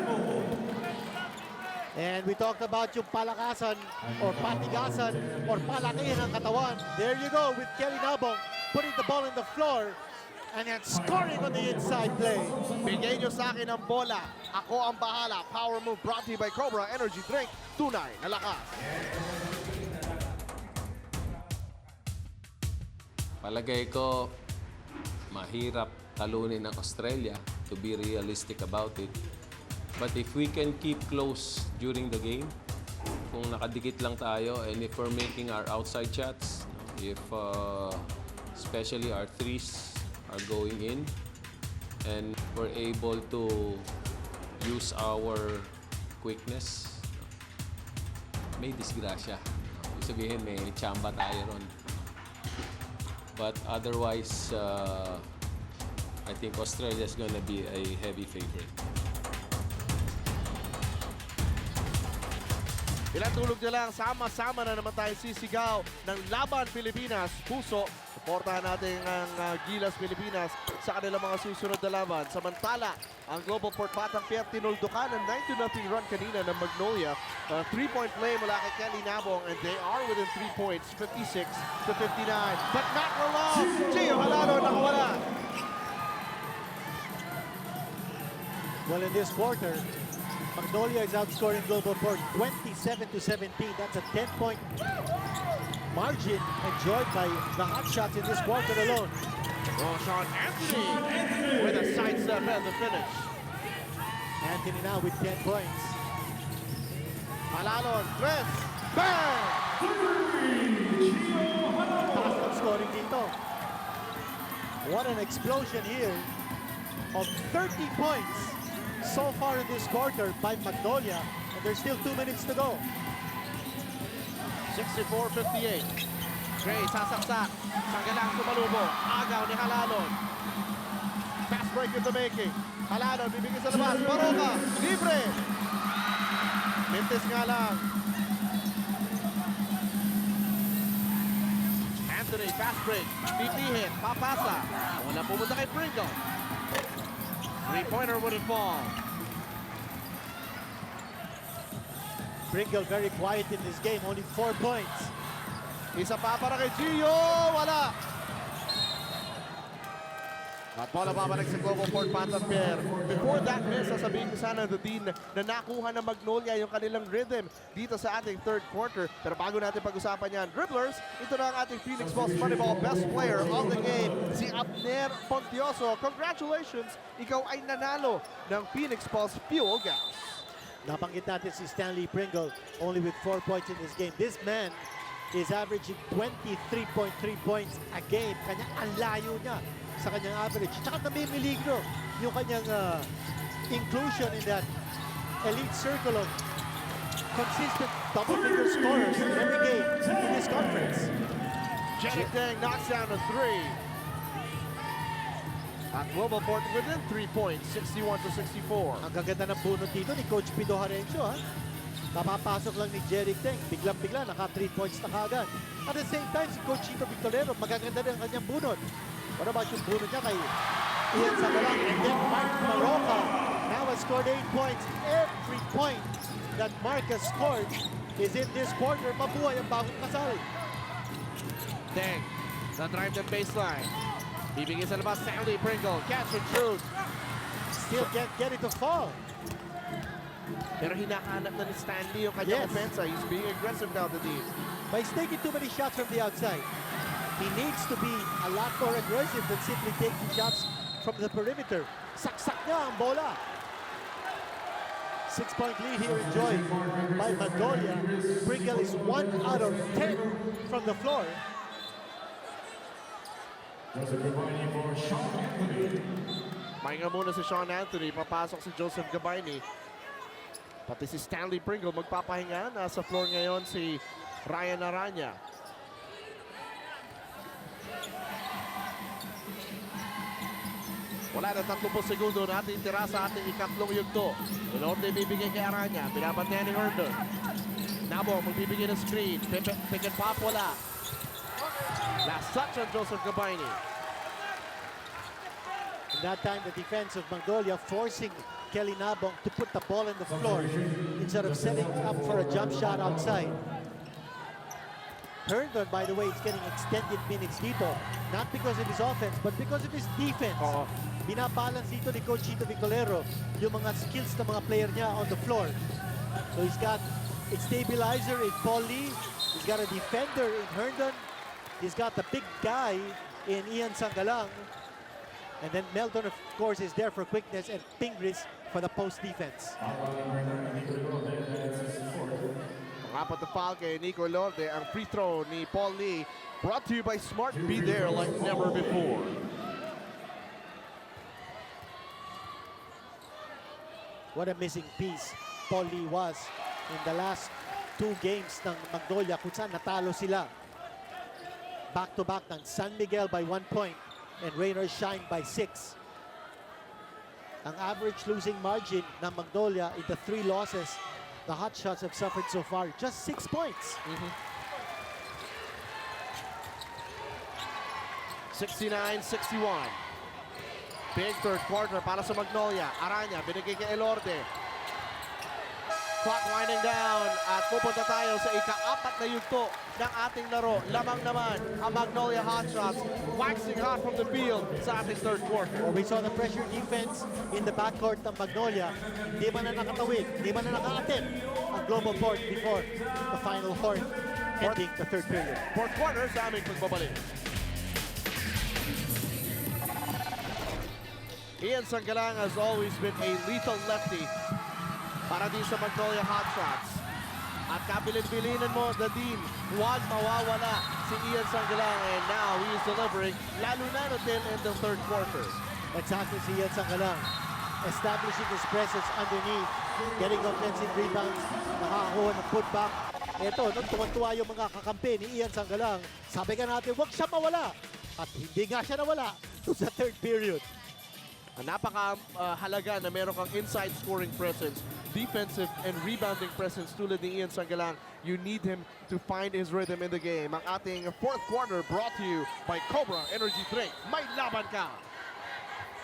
And we talked about yung palakasan or patigasan or palakihan ng katawan. There you go with Kelly Nabong putting the ball on the floor and then scoring on the inside play. Bigay nyo sa akin ang bola. Ako ang bahala. Power move brought to you by Cobra Energy Drink. Tunay na lakas. Palagay ko, mahirap talunin ng Australia, to be realistic about it. But if we can keep close during the game, kung nakadikit lang tayo, and if we're making our outside shots, if especially our threes are going in, and we're able to use our quickness, may disgrasya. Ibig sabihin, may chamba tayo ron. But otherwise, I think Australia is going to be a heavy favorite. Ilang tulog nyo lang, sama-sama na naman tayo sisigaw ng Laban Pilipinas. Puso, suportahan natin ang Gilas Pilipinas sa kanilang mga susunod na laban. Samantala, ang Globalport Batang Pair tinuldukan ng 9-0 run kanina ng Magnolia. 3-point play mula kay Kelly Nabong and they are within 3 points, 56-59. But not for long! Gio Halalo nakawala. Well, in this quarter, Magnolia is outscoring Globalport 27-17. That's a 10-point margin enjoyed by the Hotshots in this quarter alone. Sean Anthony with a sidestep at the finish. Anthony now with 10 points. Halalo, tres, bang! Taas ng scoring dito. What an explosion here of 30 points so far in this quarter by Magnolia, and there's still 2 minutes to go. 64-58. Gray, sasaksak. Sanggalang tumalubong. Agaw ni Halalon. Fast break in the making. Halalon, bibigyan sa labas. Baroka, libre. Mintis nga lang. Anthony, fast break. Pipihin, papasa. Wala pumunta kay Pringle. Three-pointer wouldn't fall. Pringle very quiet in this game, only 4 points. Isa pa para kay Gio. Wala. At bola babalik sa Globalport Batang Pair. Before that miss, sasabihin ko sana din na nakuha ng Magnolia yung kanilang rhythm dito sa ating third quarter. Pero bago natin pag-usapan yan, dribblers, ito na ang ating Phoenix Balls Moneyball best player of the game, si Abner Pontioso. Congratulations! Ikaw ay nanalo ng Phoenix Balls Fuel Gas. Nabanggit natin si Stanley Pringle, only with 4 points in this game. This man is averaging 23.3 points a game. Kanya ang layo niya sa kanyang average. Tsaka namimiligro yung kanyang inclusion in that elite circle of consistent double-figure scorers in every game in this conference. Jenny Dang knocks down a three. At Globalport within 3 points, 61-64. Ang gaganda ng bunot dito ni Coach Pido Harencio, ha? Kapapasok lang ni Jeric Teng, biglang-bigla, naka 3 points na kagad. At the same time, si Coach Chito Victorero, magaganda rin ang kanyang bunot. What about yung bunot niya kay Ian Sagalang? And then Mark Maroca now has scored 8 points. Every point that Mark has scored is in this quarter. Mabuhay ang bagong kasal. Deng, na-drive the baseline. Bibigay sa labas, Stanley Pringle, catch and shoot. Still can't get it to fall. Pero hinahanap na ni Stanley yung kanyang Yes. offense. He's being aggressive now, the team. But he's taking too many shots from the outside. He needs to be a lot more aggressive than simply taking shots from the perimeter. Saksak niya ang bola. 6-point lead here enjoyed by Magnolia. Pringle is 1 out of 10 from the floor. Mahinga muna si Sean Anthony. Papasok si Joseph Gabayni. Pati si Stanley Pringle magpapahinga. Nasa floor ngayon si Ryan Aranya. Wala na 30 segundo natin tira sa ating ikatlong yugto. Ilorde bibigay kay Aranya. Binabantayan ni Herndon. Nabo magbibigay ng screen. Pick and pop wala. Last touch on Joseph Gabayni. In that time, the defense of Magnolia forcing Kelly Nabong to put the ball on the floor instead of setting up for a jump shot outside. Herndon, by the way, is getting extended minutes dito. Not because of his offense, but because of his defense. Binabalance dito ni Coach Chito Victorero yung mga skills ng mga player niya on the floor. So he's got a stabilizer in Paul Lee. He's got a defender in Herndon. He's got the big guy in Ian Sangalang. And then Melton, of course, is there for quickness, and Pingris for the post defense. Apat na foul kay Nico Lorde. Ang free throw ni Paul Lee. Brought to you by Smart. Be there like never before. What a missing piece Paul Lee was in the last 2 games ng Magnolia kung saan natalo sila. Back-to-back ng San Miguel by 1 point and Raynor Shine by 6. Ang average losing margin ng Magnolia in the 3 losses the Hotshots have suffered so far, just 6 points. 69-61. Big third quarter para sa Magnolia. Aranya, binigay kay Elorde. Clock winding down at pupunta tayo sa ika-4 na yugto ng ating laro. Lamang naman ang Magnolia Hotshots waxing hot from the field sa ating third quarter. We saw the pressure defense in the backcourt ng Magnolia. Di man na nakatawid, di man na naka-attempt ang Globalport before the final horn ending the third period. Fourth quarter sa aming pagbabalik. Ian Sangalang has always been a lethal lefty para din sa Magnolia Hotshots. At kabilin-bilinan mo, the team, huwag mawawala si Ian Sangalang, and now he is delivering, lalo na natin in the third quarter. Exactly, si Ian Sangalang establishing his presence underneath, getting offensive rebounds, nakakakuha ng putback. Ito, nung tuwan-tuwa yung mga kakampi ni Ian Sangalang, sabi ka natin, huwag siya mawala. At hindi nga siya nawala sa third period. Napaka-halaga na meron kang inside scoring presence, defensive and rebounding presence tulad ni Ian Sangalang. You need him to find his rhythm in the game. Ang ating fourth quarter brought to you by Cobra Energy Drink. May laban ka!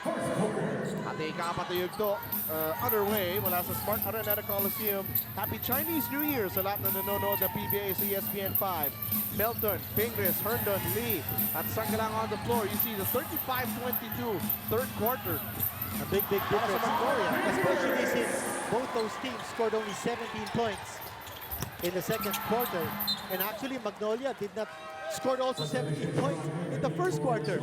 Ating ika-4 na yugto underway mula sa Smart Araneta Coliseum. Happy Chinese New Year sa lahat na nanonood ng PBA sa ESPN 5. Melton, Pingris, Herndon, Lee, at Sangalang on the floor. You see the 35-22 third quarter. A big difference, especially since both those teams scored only 17 points in the second quarter. And actually, Magnolia did not score also 17 points in the first quarter.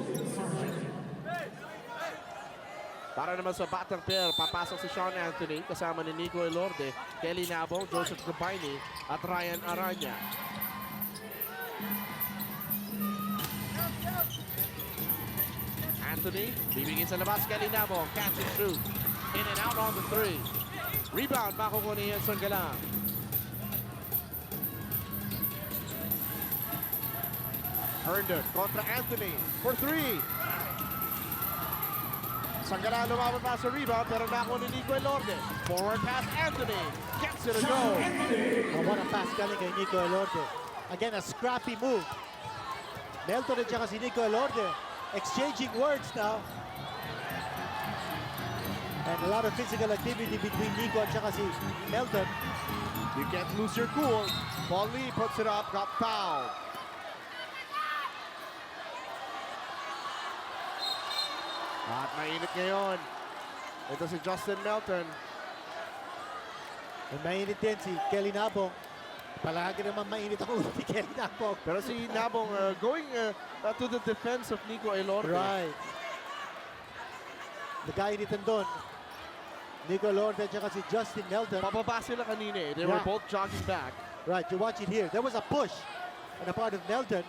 Para naman sa batang pair, papasok si Sean Anthony kasama ni Nico Elorde, Kelly Nabong, Joseph Gabayni, at Ryan Aranya. Anthony, bibigyan sa labas, Kelly Nabong, catch and shoot. In and out on the 3. Rebound, makukuha ni Ian Sangalang. Herndon kontra Anthony for 3. Sanggala lumaban pa sa rebound pero nakuha ni Nico Elorde. Forward pass Anthony. Gets it to go. Oh, what a pass galing kay Nico Elorde. Again, a scrappy move. Melton at saka si Nico Elorde exchanging words now. And a lot of physical activity between Nico at saka si Melton. You can't lose your cool. Paul Lee puts it up, got fouled. At mainit ngayon. Ito si Justin Melton. And mainit din si Kelly Nabong. Palagi naman mainit ako si Kelly Nabong. Pero si Nabong going to the defense of Nico Elorde. Right. Nagkainitan doon. Nico Elorde at saka si Justin Melton. Pababa sila kanina eh. They were Yeah. both jogging back. Right, you watch it here. There was a push on the part of Melton.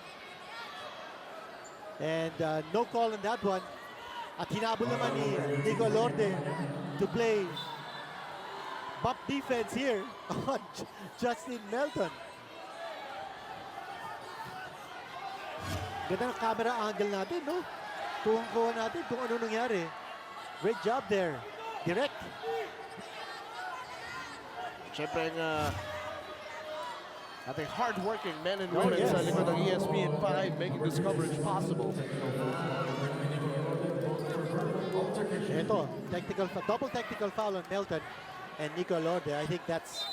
And no call on that one. At hinabol naman ni Nico Elorde to play bump defense here on Justin Melton. Ganda ng camera angle natin, no? Kuha natin kung ano nangyari. Great job there. Direct. Siyempre ating hard-working men and women yes. sa likod ng ESPN 5 making this coverage possible. Ito, double technical foul on Melton and Nico Elorde. I think that's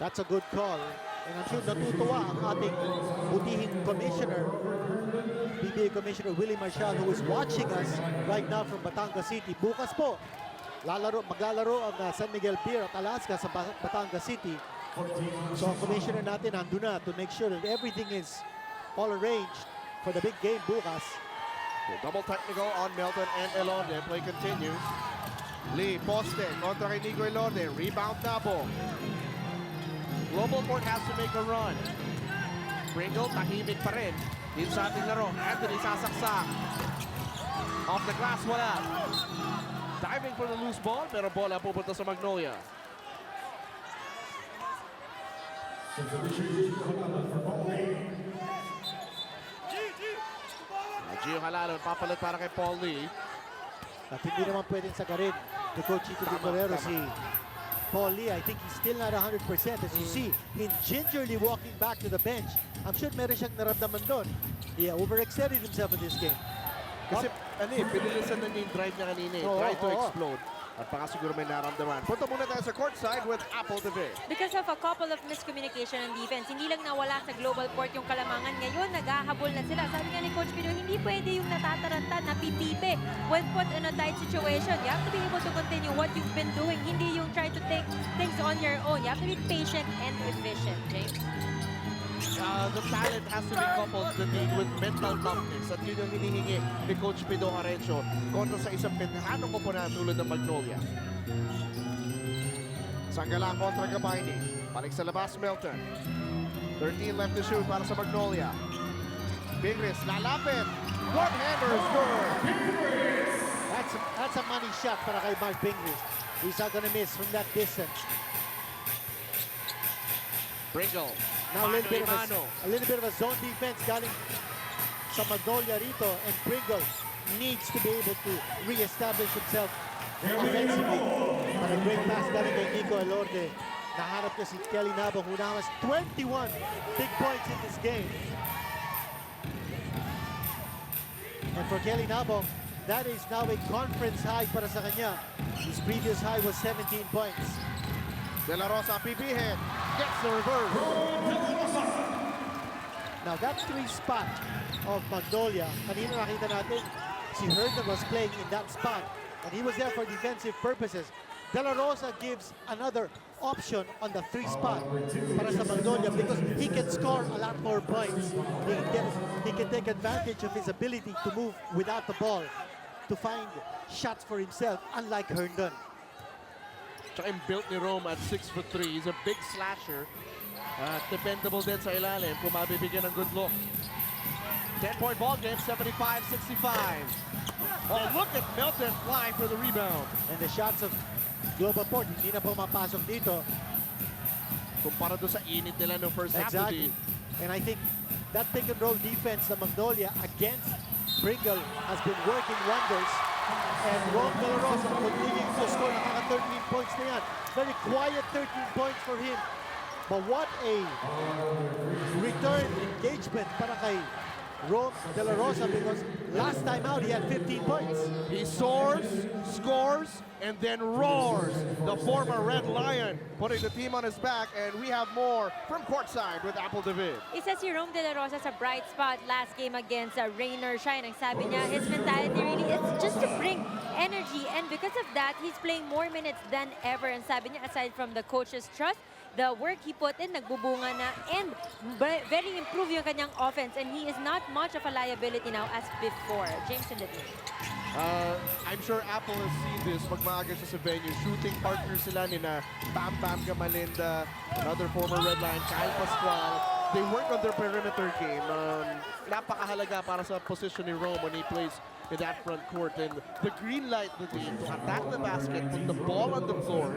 a good call. And I'm sure natutuwa ang ating butihing commissioner, PBA Commissioner Willie Marshall, who is watching us right now from Batangas City. Bukas po, maglalaro ang San Miguel Beer at Alaska sa Batangas City. So ang commissioner natin nandun na to make sure that everything is all arranged for the big game bukas. The double technical on Melton and Elorde. Play continues. Lee, poste, kontra kay Nico Elorde. Rebound Nabo. Globalport has to make a run. Pringle, tahimik pa rin. Din sa ating laro. Anthony sasaksak. Off the glass, wala. Diving for the loose ball, pero bola pupunta sa Magnolia. Gio Halalo, papalit para kay Paul Lee. At hindi naman pwedeng sagarin ni Coach Chito Tigorero si Paul Lee. I think he's still not 100%. As you see, him gingerly walking back to the bench. I'm sure meron siyang naramdaman doon. He overextended himself in this game. Kasi pinilisan na niya yung drive niya kanina. Try to explode. At baka siguro may naramdaman. Punta muna tayo sa courtside with Apple TV. Because of a couple of miscommunication on defense, hindi lang nawala sa Globalport yung kalamangan. Ngayon, naghahabol na sila. Sabi nga ni Coach Pino, hindi pwede yung natataranta, napipipe. When put in a tight situation, you have to be able to continue what you've been doing. Hindi yung try to take things on your own. You have to be patient and efficient, James. The talent has to be coupled with mental toughness. At yun yung hinihingi ni Coach Pido Arecho kontra sa isang veteranong komponan tulad ng Magnolia. Sanggala kontra Gabayni. Balik sa labas, Melton. 13 left to shoot para sa Magnolia. Bingris, lalapit. One-hander is good. That's a money shot para kay Mark Bingris. He's not gonna miss from that distance. Pringle. Now a little bit of a zone defense galing sa Magnolia rito, and Pringle needs to be able to re-establish himself offensively. But a great pass galing kay Nico Elorde. Naharap niya si Kelly Nabong, who now has 21 big points in this game. And for Kelly Nabong, that is now a conference high para sa kanya. His previous high was 17 points. De La Rosa, PP hit. Gets the reverse. Now that three spot of Magnolia, kanina nakita natin, si Herndon was playing in that spot, and he was there for defensive purposes. De La Rosa gives another option on the three spot para sa Magnolia because he can score a lot more points. He can take advantage of his ability to move without the ball to find shots for himself, unlike Herndon. Tsaka yung built ni Rome at 6'3". He's a big slasher. Dependable din sa ilalim kung mabibigyan ng good look. 10-point ball game, 75-65. Oh, look at Melton flying for the rebound. And the shots of Globalport, hindi na pumapasok dito. Kumpara doon sa init nila ng first half. Exactly. And I think that pick and roll defense ng Magnolia against Pringle has been working wonders. And Ron De La Rosa continuing to score. Nakaka-13 points na yan. Very quiet 13 points for him. But what a return engagement para kay Ron De La Rosa, because last time out he had 15 points. He soars, scores, and then roars. The former Red Lion putting the team on his back, and we have more from courtside with Apple David. Isa si Rome De La Rosa sa bright spot last game against Rainer Shine. Ang sabi niya, his mentality really is just to bring energy, and because of that, he's playing more minutes than ever. And sabi niya, aside from the coach's trust, the work he put in, nagbubunga na, and very improved yung kanyang offense, and he is not much of a liability now as before. James in the team. I'm sure Apple has seen this pag maaga siya sa venue. Shooting partner sila ni na Bam Bam Gamalinda, another former Red Lion, Kyle Pascual. They work on their perimeter game. Napakahalaga para sa position ni Rome when he plays in that front court. And the green light the team to attack the basket, put the ball on the floor,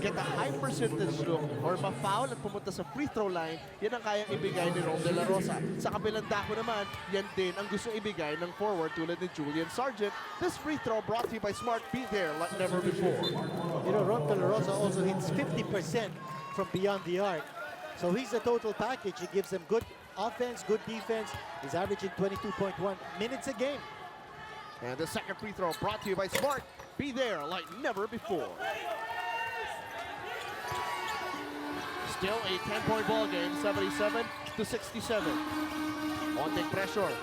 get a high percentage look, or ma-foul at pumunta sa free throw line, yan ang kayang ibigay ni Rome De La Rosa. Sa kabilang dako naman, yan din ang gusto ibigay ng forward tulad ni Julian Sargent. This free throw brought to you by Smart. Be there like never before. You know, Ron De La Rosa also hits 50% from beyond the arc. So he's a total package. He gives them good offense, good defense. He's averaging 22.1 minutes a game. And the second free throw brought to you by Smart. Be there like never before. Still a 10-point ball game, 77-67. Onting pressure.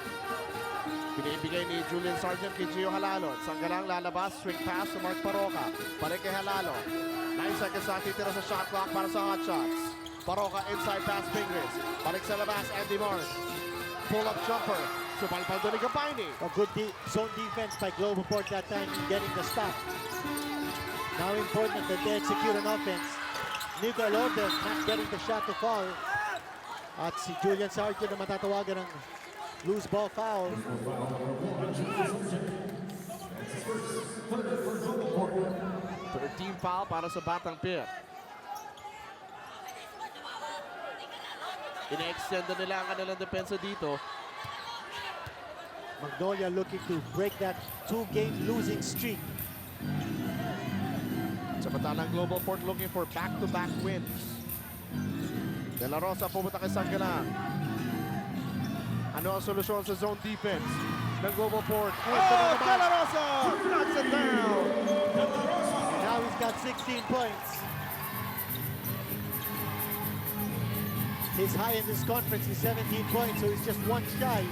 Binibigay ni Julian Sargent kay Gio Halalon. Sanggalang lalabas, swing pass sa Mark Paroca. Balik kay Halalo. 9 seconds na titira sa shot clock para sa hot shots. Paroca inside pass fingers. Balik sa labas, Andy Morris. Pull-up jumper. Sumalpal doon ni Gapaini. A good zone defense by Globalport that time in getting the stop. Now important that they execute an offense. Nico Elorde not getting the shot to fall. At si Julian Sargent na matatawagan ng loose ball foul. 13 foul para sa Batang Pier. Ina-extend na nila ang kanilang depensa dito. Magnolia looking to break that two-game losing streak. Samantalang Globalport looking for back-to-back wins. De La Rosa pumunta kay Sanggalang. Ano ang solusyon sa zone defense ng Globalport? Oh, De La Rosa knocks it down. Now he's got 16 points. His high in this conference is 17 points, so he's just one shy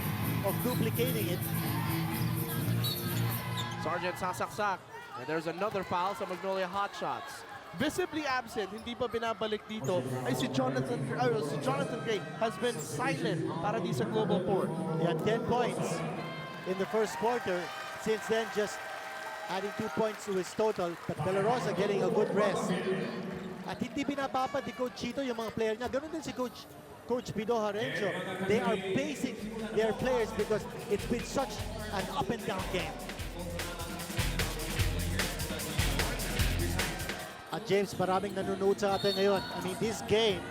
of duplicating it. Sargent sasaksak. And there's another foul sa Magnolia hot shots. Visibly absent, hindi pa binabalik dito, ay si Jonathan Gray has been silent para di sa Globalport. He had 10 points in the first quarter. Since then, just adding 2 points to his total. But De La Rosa getting a good rest. At hindi binababad ni Coach Chito yung mga player niya. Ganun din si Coach Pido Harencio. They are pacing their players because it's been such an up and down game. At James, maraming nanonood sa atin ngayon. I mean, this game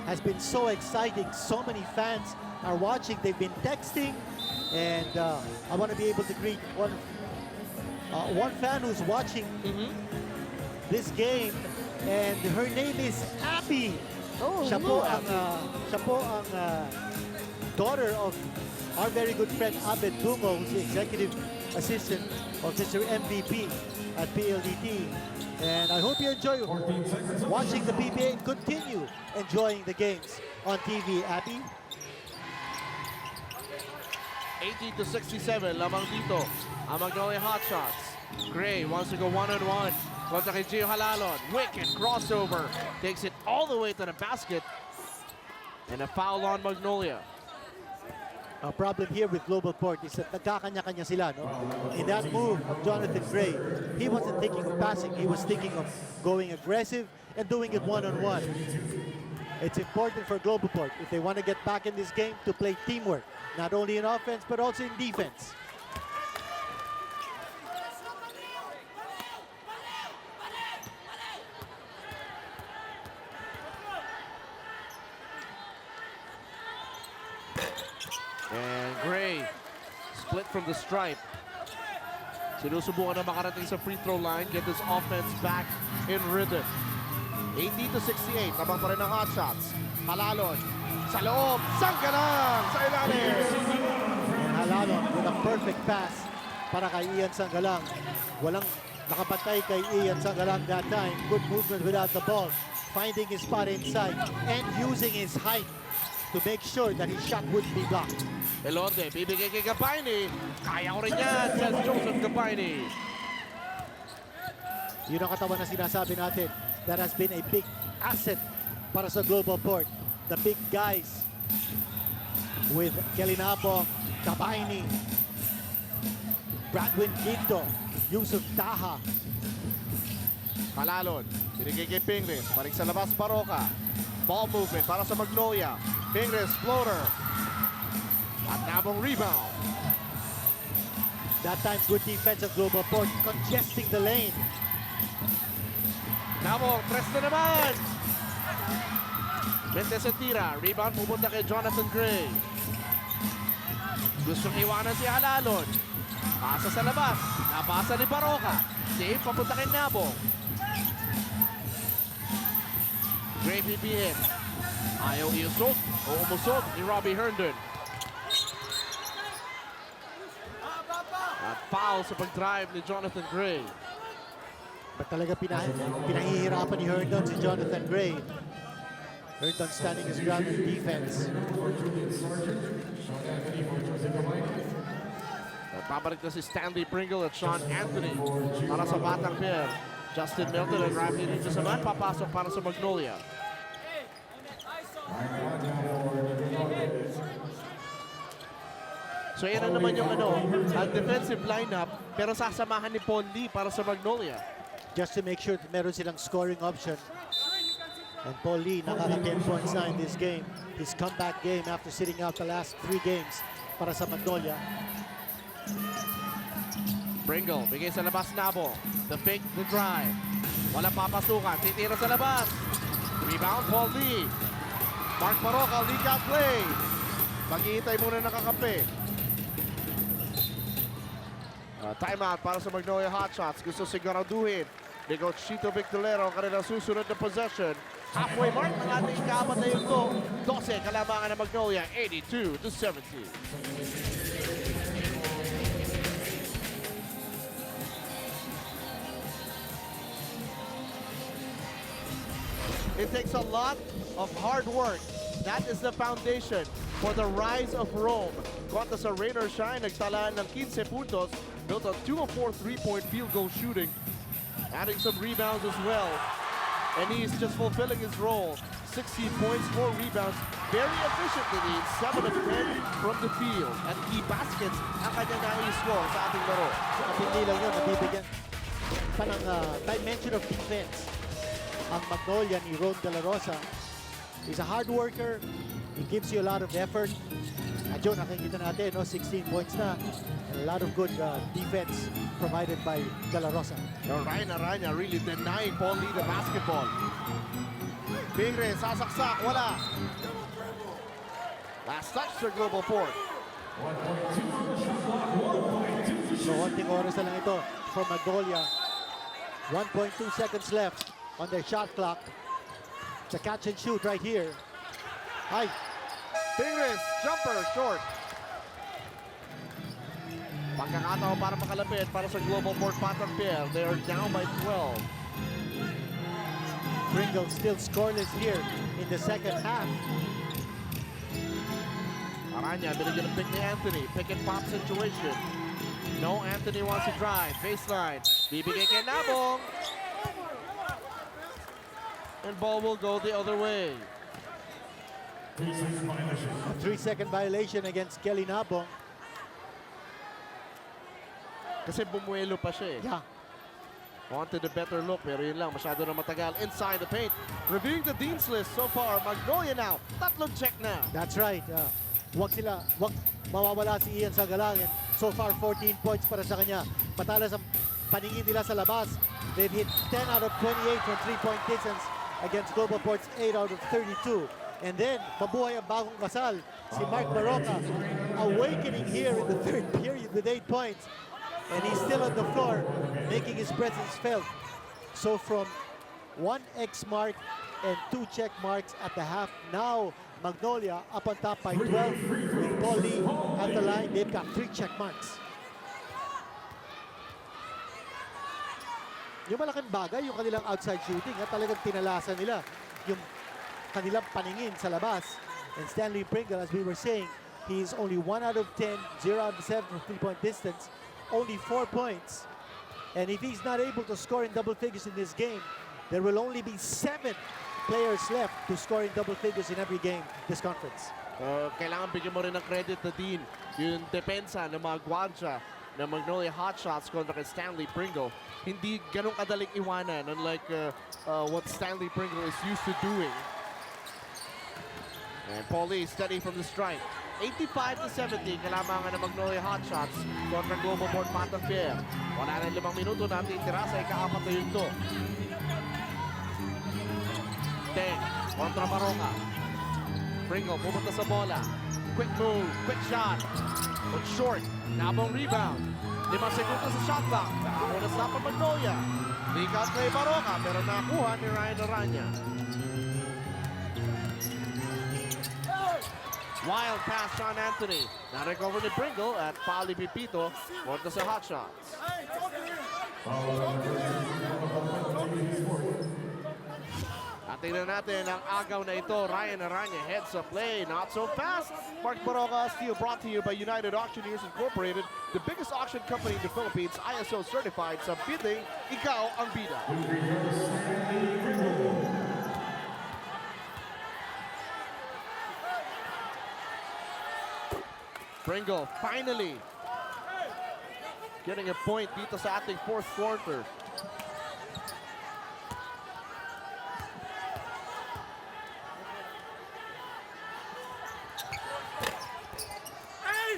has been so exciting. So many fans are watching. They've been texting. And I want to be able to greet one fan who's watching this game. And her name is Abby. Oh, Siya po ang daughter of our very good friend Abed Bungo, who's the executive assistant of Mr. MVP at PLDT. And I hope you enjoy watching the PBA and continue enjoying the games on TV, Abby. 80-67, lamang dito ang Magnolia hot shots. Gray wants to go one-on-one. Kontra kay Gio Halalon. Wicked crossover. Takes it all the way to the basket. And a foul on Magnolia. A problem here with Globalport is that nagkakanya-kanya sila, no? In that move of Jonathan Gray, he wasn't thinking of passing. He was thinking of going aggressive and doing it one-on-one. It's important for Globalport, if they want to get back in this game, to play teamwork. Not only in offense, but also in defense. And Gray split from the stripe. Sinusubukan na makarating sa free throw line, get this offense back in rhythm. 80-68, tabang pa rin ang hot shots. Halalon, sa loob, sanggalang sa ilalim. Halalon with a perfect pass para kay Ian Sanggalang. Walang nakapantay kay Ian Sanggalang that time. Good movement without the ball. Finding his spot inside and using his height to make sure that his shot would be blocked. Elorde, bibigay kay Gapaini. Kaya ko rin yan, says Joseph Gapaini. Yun ang katawan na sinasabi natin. That has been a big asset para sa Globalport. The big guys with Kelinabong, Gapaini, Bradwin Quinto, Yusuf Taha. Halalon, binigay kay Pingles. Balik sa labas, Baroka. Ball movement para sa Magnolia. Pingles, floater. At Nabong rebound. That time, good defense of Globalport, congesting the lane. Nabong, tres na naman. Mendez ang tira. Rebound pupunta kay Jonathan Gray. Gustong iwanan si Halalon. Pasa sa labas. Nabasa ni Baroka. Save papunta kay Nabong. Gray pipihin. Ayaw iusog o umusog ni Robbie Herndon. At foul sa pag-drive ni Jonathan Gray. But talaga pinahihirapan ni Herndon si Jonathan Gray. Herndon standing his ground in defense. At babalik na si Stanley Pringle at Sean Anthony para sa Batang Pair. Justin Milton and Rafi dito sa man, papasok para sa Magnolia. So yan na naman yung ang defensive lineup, pero sasamahan ni Paul Lee para sa Magnolia. Just to make sure that meron silang scoring option. And Paul Lee nakaka-10 points na in this game. His comeback game after sitting out the last 3 games para sa Magnolia. Pringle, bigay sa labas Nabo. The fake, the drive. Walang papasukan, titira sa labas. Rebound, Paul Lee. Mark Baroka, lead out play. Maghihintay muna nakakampi. Timeout para sa Magnolia Hotshots. Gusto siguraduhin ni Coach Chito Victorero ang kanilang susunod na possession. Halfway mark ng ating ika-apat na yugto. 12 kalamangan ng Magnolia, 82-70. It takes a lot of hard work. That is the foundation for the rise of Rome. Kontra sa rain or shine, nagtalaan ng 15 puntos, built on 2 of 4 3-point field goal shooting, adding some rebounds as well. And he's just fulfilling his role. 16 points, 4 rebounds, very efficiently, 7 of 10 from the field. At key baskets ang kanyang nai-score sa ating laro. At hindi lang yun, nabibigyan pa ng dimension of defense. Ang Magnolia ni Ron De La Rosa. He's a hard worker. He gives you a lot of effort. At yun, nakikita natin, 16 points na. And a lot of good defense provided by De La Rosa. Ryan Aranya really denying Paul Lee the basketball. Pingre, sasaksak, wala. Last touch for Globalport. So, konting oras na lang ito for Magnolia. 1.2 seconds left on their shot clock. The catch and shoot right here. Ay, Pingres, jumper, short. Pagkakataon para makalapit para sa Globalport Batang Pair. They are down by 12. Pringle still scoreless here in the second half. Aranya, binigyan ng pick ni Anthony. Pick and pop situation. No, Anthony wants to drive. Baseline. Bibigay kay Nabong. And ball will go the other way. A 3-second violation against Kelly Nabong. Kasi bumuelo pa siya eh. Yeah. Wanted a better look, pero yun lang, masyado na matagal inside the paint. Reviewing the Dean's list so far, Magnolia now, tatlong check na. That's right. Wag mawawala si Ian Sanggalang. So far, 14 points para sa kanya. Patalas ang paningin nila sa labas. They've hit 10 out of 28 from 3-point distance against Globalport's 8 out of 32. And then, mabuhay ang bagong kasal, si Mark Baroka, awakening here in the third period with 8 points. and he's still on the floor, making his presence felt. So from 1 X mark and 2 check marks at the half, now Magnolia up on top by 12 with Paul Lee at the line. They've got 3 check marks. Yung malaking bagay, yung kanilang outside shooting, at talagang tinalasan nila yung kanilang paningin sa labas. And Stanley Pringle, as we were saying, he's only 1 out of 10, 0 out of 7 from 3-point distance, only 4 points. And if he's not able to score in double figures in this game, there will only be 7 players left to score in double figures in every game this conference. Kailangan bigyan mo rin ng credit na din yung depensa ng mga gwardiya ng Magnolia Hotshots kontra kay Stanley Pringle. Hindi ganun kadaling iwanan, unlike what Stanley Pringle is used to doing. And Paul Lee steady from the strike. 85-70, kalamangan ng Magnolia Hotshots kontra Globalport Patang Fair. Wala na 5 minuto natin tira sa ika-4 na yugto. Teng kontra Maroka. Pringle pumunta sa bola. Quick move, quick shot. But short, nabong rebound. 5 segundos sa shot clock. Una sa pa Magnolia. Likat kay Maroka pero nakuha ni Ryan Aranya. Wild pass, Sean Anthony. Na-recover ni Pringle at Pali Pipito. Punta sa Hotshots. At tingnan natin ang agaw na ito. Ryan Aranya heads up play. Not so fast. Mark Baroka, steal brought to you by United Auctioneers Incorporated, the biggest auction company in the Philippines, ISO certified sa bidding, ikaw ang bida. Pringle finally getting a point dito sa ating 4th quarter.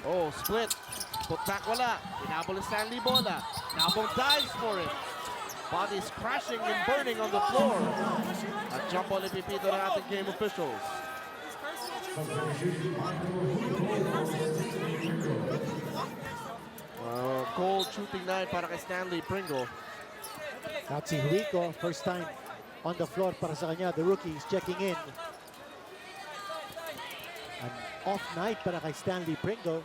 Oh, split. Put back wala. Inabol ni Stanley bola. Nabong dives for it. Bodies crashing and burning on the floor. At jump ball ipipito ng ating game officials. Cold shooting night para kay Stanley Pringle. That's Rico, first time on the floor para sa kanya. The rookie is checking in. An off night para kay Stanley Pringle.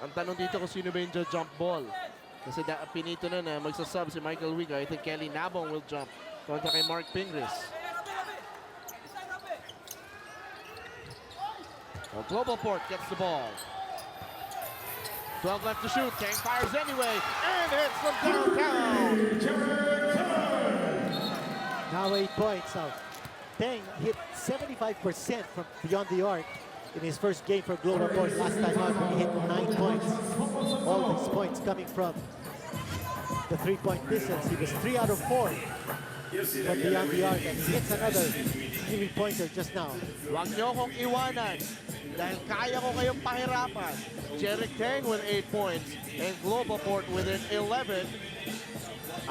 Ang tanong dito kung sino ba yung jump ball. Kasi pinito na magsasub si Michael Wiga. I think Kelly Nabong will jump kontra kay Mark Pingris. Well, Globalport gets the ball. 12 left to shoot. Tang fires anyway and hits from downtown. Now 8 points out. Tang hit 75% from beyond the arc in his first game for Globalport. Last time out, he hit 9 points. All these points coming from the 3-point distance. He was 3 out of 4 from beyond the arc, and he hits another 3-pointer just now. Huwag niyo kong iwanan dahil kaya ko kayong pahirapan. Jeric Tang with 8 points and Globalport with an 11.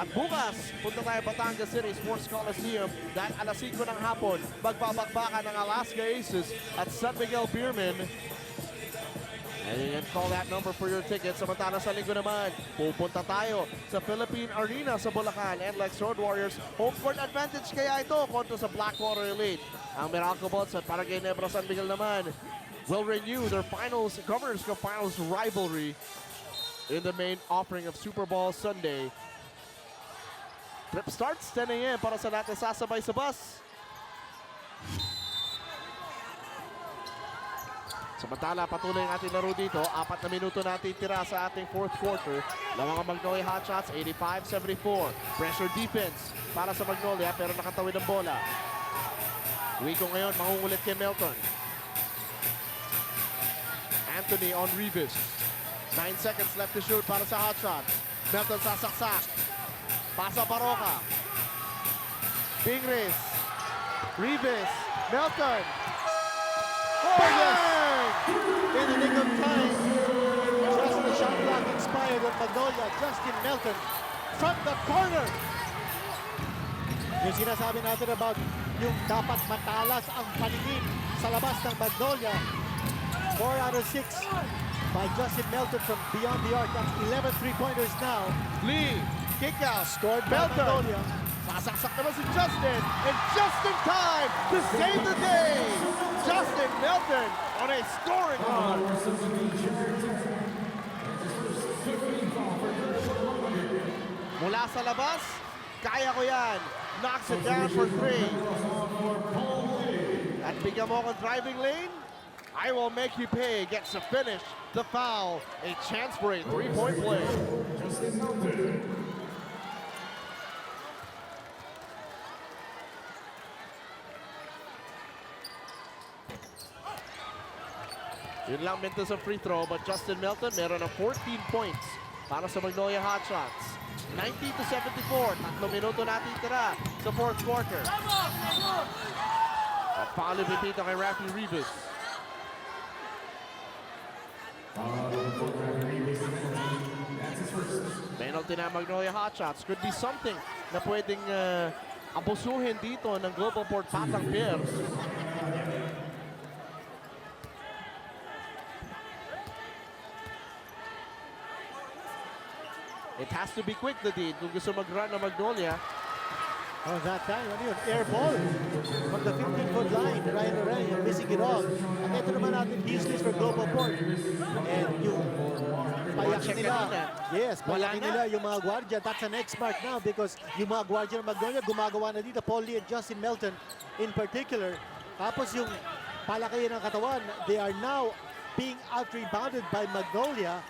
At bukas, punta tayo Batangas City Sports Coliseum dahil alas 5 ng hapon, magbabakbakan ng Alaska Aces at San Miguel Beermen. And you can call that number for your tickets. Samantala sa linggo naman, pupunta tayo sa Philippine Arena sa Bulacan. And like Sword Warriors, home court advantage kaya ito kontra sa Blackwater Elite. Ang Miracle Bots at Paragay Nebra San Miguel naman will renew their finals, Governor's Cup Finals rivalry in the main offering of Super Bowl Sunday. Trip starts 10 a.m. para sa lahat na sasabay sa bus. Samantala, patuloy ang ating laro dito. 4 na minuto natin tira sa ating 4th quarter. Lamang ang Magnolia Hotshots, 85-74. Pressure defense para sa Magnolia pero nakatawid ang bola. Rico ngayon, mangungulit kay Melton. Anthony on Revis. 9 seconds left to shoot para sa Hotshots. Melton sasaksak. Pasa Baroka. Pingris. Revis. Melton. Oh, yes! In the nick of time, just the shot clock expired on Magnolia. Justin Melton from the corner. Yung sinasabi natin about yung dapat matalas ang paningin sa labas ng Magnolia. 4 out of 6 by Justin Melton from beyond the arc. That's 11 3-pointers now. Lee, kick out. Scored by Melton. Magnolia. Sasaksak naman si Justin, and just in time to save the day. Justin Melton on a scoring run. Mula sa labas, kaya ko yan. Knocks it down for 3. At bigyan mo akong driving lane, I will make you pay. Gets the finish, the foul, a chance for a 3-point play. Yun lang minto sa free throw, but Justin Melton meron ng 14 points para sa Magnolia Hotshots. 90-74, 3 minuto natin tira sa fourth quarter. At foul ipipito kay Rafi Rivas. Penalty na Magnolia Hotshots. Could be something na pwedeng abusuhin dito ng Globalport Patang Bears. It has to be quick, the deed. Kung gusto mag-run na Magnolia. Oh, that time, ano yun? Air ball from the 15-foot line. Ryan Orelli, missing it all. At ito naman natin, business for Globalport. And yung payakin nila. Yes, payakin nila yung mga guardia. That's an X mark now because yung mga guardia ng Magnolia gumagawa na dito. Paul Lee and Justin Melton in particular. Tapos yung palakayan ng katawan, they are now being out-rebounded by Magnolia.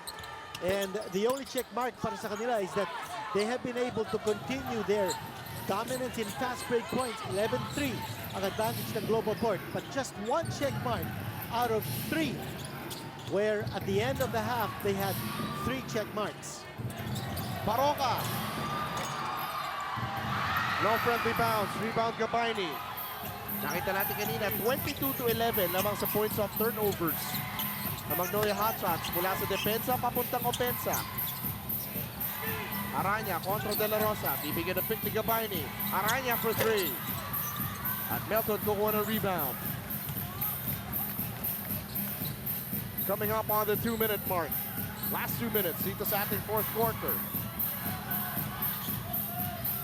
And the only check mark para sa kanila is that they have been able to continue their dominance in fast break points. 11-3 ang advantage ng Globalport. But just one check mark out of 3, where at the end of the half, they had 3 check marks. Baroka. No friendly bounce. Rebound Gabayni. Nakita natin kanina, 22-11 lamang sa points of turnovers. Na Magnolia Hotshots mula sa depensa papuntang opensa. Aranya kontra De La Rosa. Bibigyan ng pick ni Gabayni. Aranya for 3. At Melton kukuha ng rebound. Coming up on the 2-minute mark. Last 2 minutes dito sa ating fourth quarter.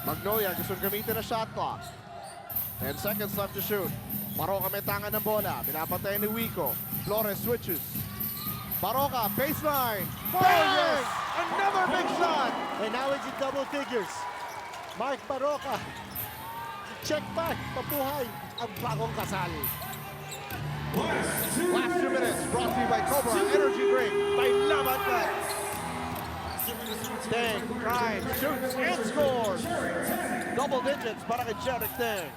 Magnolia gusto gamitin na shot clock. 10 seconds left to shoot. Baroka may tangan ng bola. Pinapatay ni Wico. Flores switches. Baroka, baseline. Bang! Another big shot. And now it's in double figures. Mark Baroka. Check back. Pabuhay ang bagong kasal. Last 2 minutes brought to you by Cobra Energy Drink by Laban Nuts. Deng drives, shoots, and scores. Double digits para kay Jerick Deng.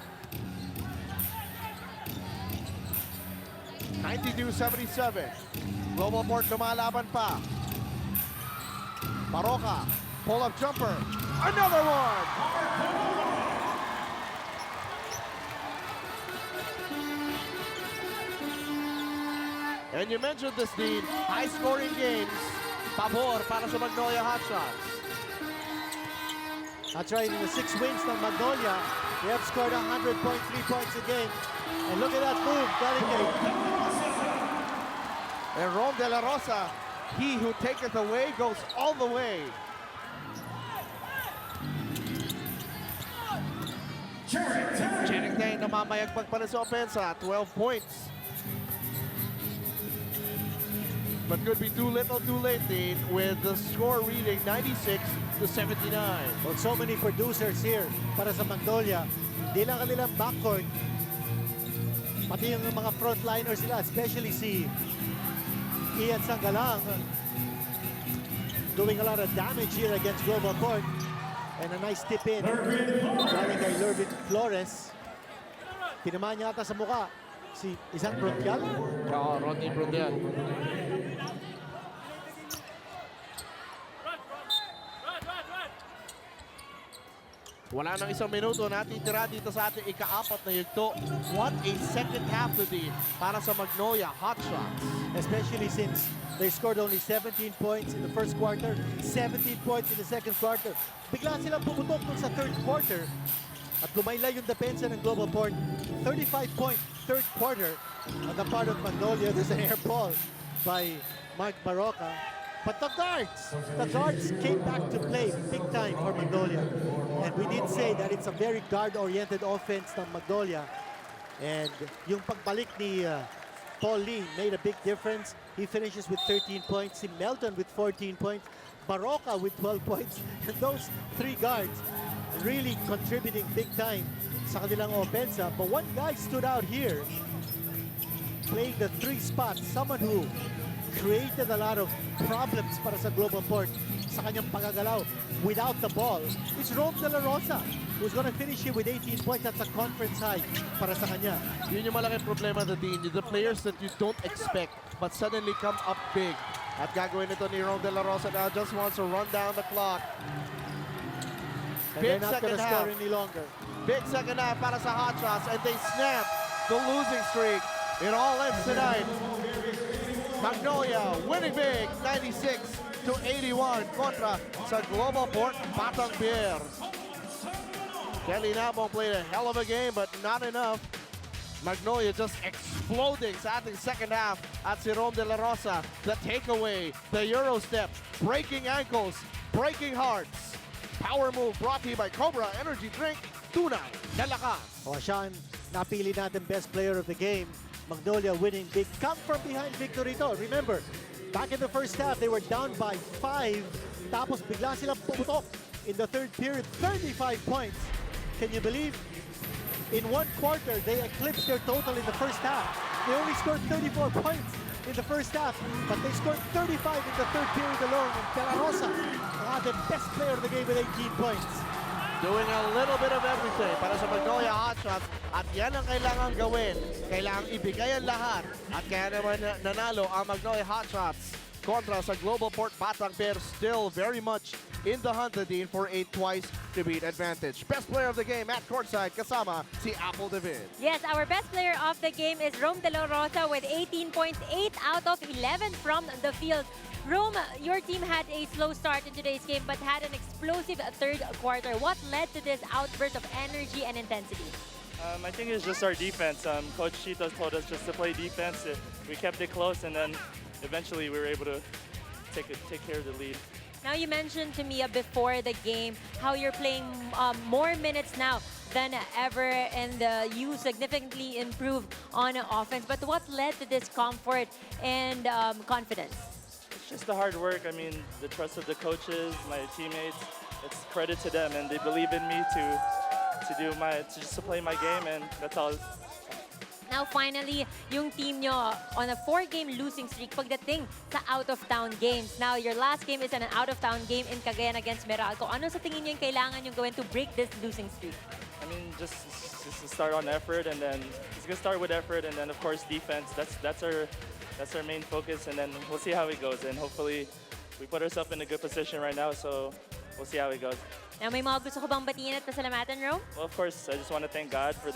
92-77. Globalport lumalaban pa. Baroka, pull-up jumper. Another one! And you mentioned this, Dean. High-scoring games. Pabor para sa Magnolia Hotshots. That's right, in the 6 wins ng Magnolia, they have scored 100.3 points a game. And look at that move, Delicate. And Ron De La Rosa, he who taketh away goes all the way. Jerick Deng namamayagpag pa sa opensa, 12 points. But could be too little too late, Dean, with the score reading 96-79. Well, so many producers here para sa Magnolia. Hindi lang kanilang backcourt, pati yung mga frontliners nila, especially si Ian Sangalang, doing a lot of damage here against Globalport. And a nice tip in galing kay Lervin Flores. Tinamaan niya ata sa mukha si isang Bronquial. Oo, Rodney Brunel. Wala nang isang minuto natitira dito sa ating ika-4 na yugto. What a second half today para sa Magnolia Hotshots. Especially since they scored only 17 points in the first quarter, 17 points in the second quarter. Bigla silang pumutok dun sa third quarter at lumaylay yung depensa ng Globalport. 35-point third quarter on the part of Magnolia. There's an air ball by Mark Baroka. But the guards came back to play big time for Magnolia. And we did say that it's a very guard-oriented offense ng Magnolia. And yung pagbalik ni Paul Lee made a big difference. He finishes with 13 points. Si Melton with 14 points. Baroka with 12 points. And those three guards really contributing big time sa kanilang offense. But one guy stood out here, playing the three spots. Someone who created a lot of problems para sa Globalport sa kanyang pagagalaw without the ball. It's Rome De La Rosa, who's gonna finish here with 18 points. That's a conference high para sa kanya. Yun yung malaking problema sa team. The players that you don't expect but suddenly come up big. At gagawin ito ni Rome De La Rosa now, just wants to run down the clock. And Big they're not second gonna half. score any longer. Big second half para sa Hot Shots, and they snap the losing streak. It all ends tonight. Magnolia winning big, 96-81 kontra sa Globalport Batang Bears. Kelly Nabong played a hell of a game, but not enough. Magnolia just exploding sa ating second half at si Rome De La Rosa. The takeaway, the Euro step, breaking ankles, breaking hearts. Power move brought to you by Cobra Energy Drink. Tunay na lakas. O siya ang napili natin best player of the game. Magnolia winning big. Come from behind victory to. Remember, back in the first half, they were down by 5. Tapos bigla silang pumutok in the third period. 35 points. Can you believe? In one quarter, they eclipsed their total in the first half. They only scored 34 points in the first half, but they scored 35 in the third period alone. And De La Rosa, the best player of the game with 18 points. Doing a little bit of everything para sa Magnolia Hotshots, at yan ang kailangan gawin. Kailangan ibigay ang lahat, at kaya naman nanalo ang Magnolia Hotshots kontra sa Globalport Batang Bears, still very much in the hunt din for a twice-to-beat advantage. Best player of the game at courtside kasama si Apple David. Yes, our best player of the game is Rome De La Rosa with 18 points, 8 out of 11 from the field. Rome, your team had a slow start in today's game but had an explosive third quarter. What led to this outburst of energy and intensity? I think it's just our defense. Coach Chito told us just to play defense. We kept it close, and then eventually we were able to take care of the lead. Now, you mentioned to me before the game how you're playing more minutes now than ever, and you significantly improved on offense. But what led to this comfort and confidence? Just the hard work. I mean, the trust of the coaches, my teammates. It's credit to them, and they believe in me to just to play my game, and that's all. Now, finally, yung team nyo on a 4-game losing streak pagdating sa out-of-town games. Now, your last game is an out-of-town game in Cagayan against Meralco. Ano sa tingin nyo yung kailangan yung gawin to break this losing streak? I mean, just to start on effort, and then it's gonna start with effort, and then of course defense. That's our main focus, and then we'll see how it goes. And hopefully, we put ourselves in a good position right now. So we'll see how it goes. Now, may mga gusto ko bang batiin at pasalamatan, Rome? Well, of course, I just want to thank God for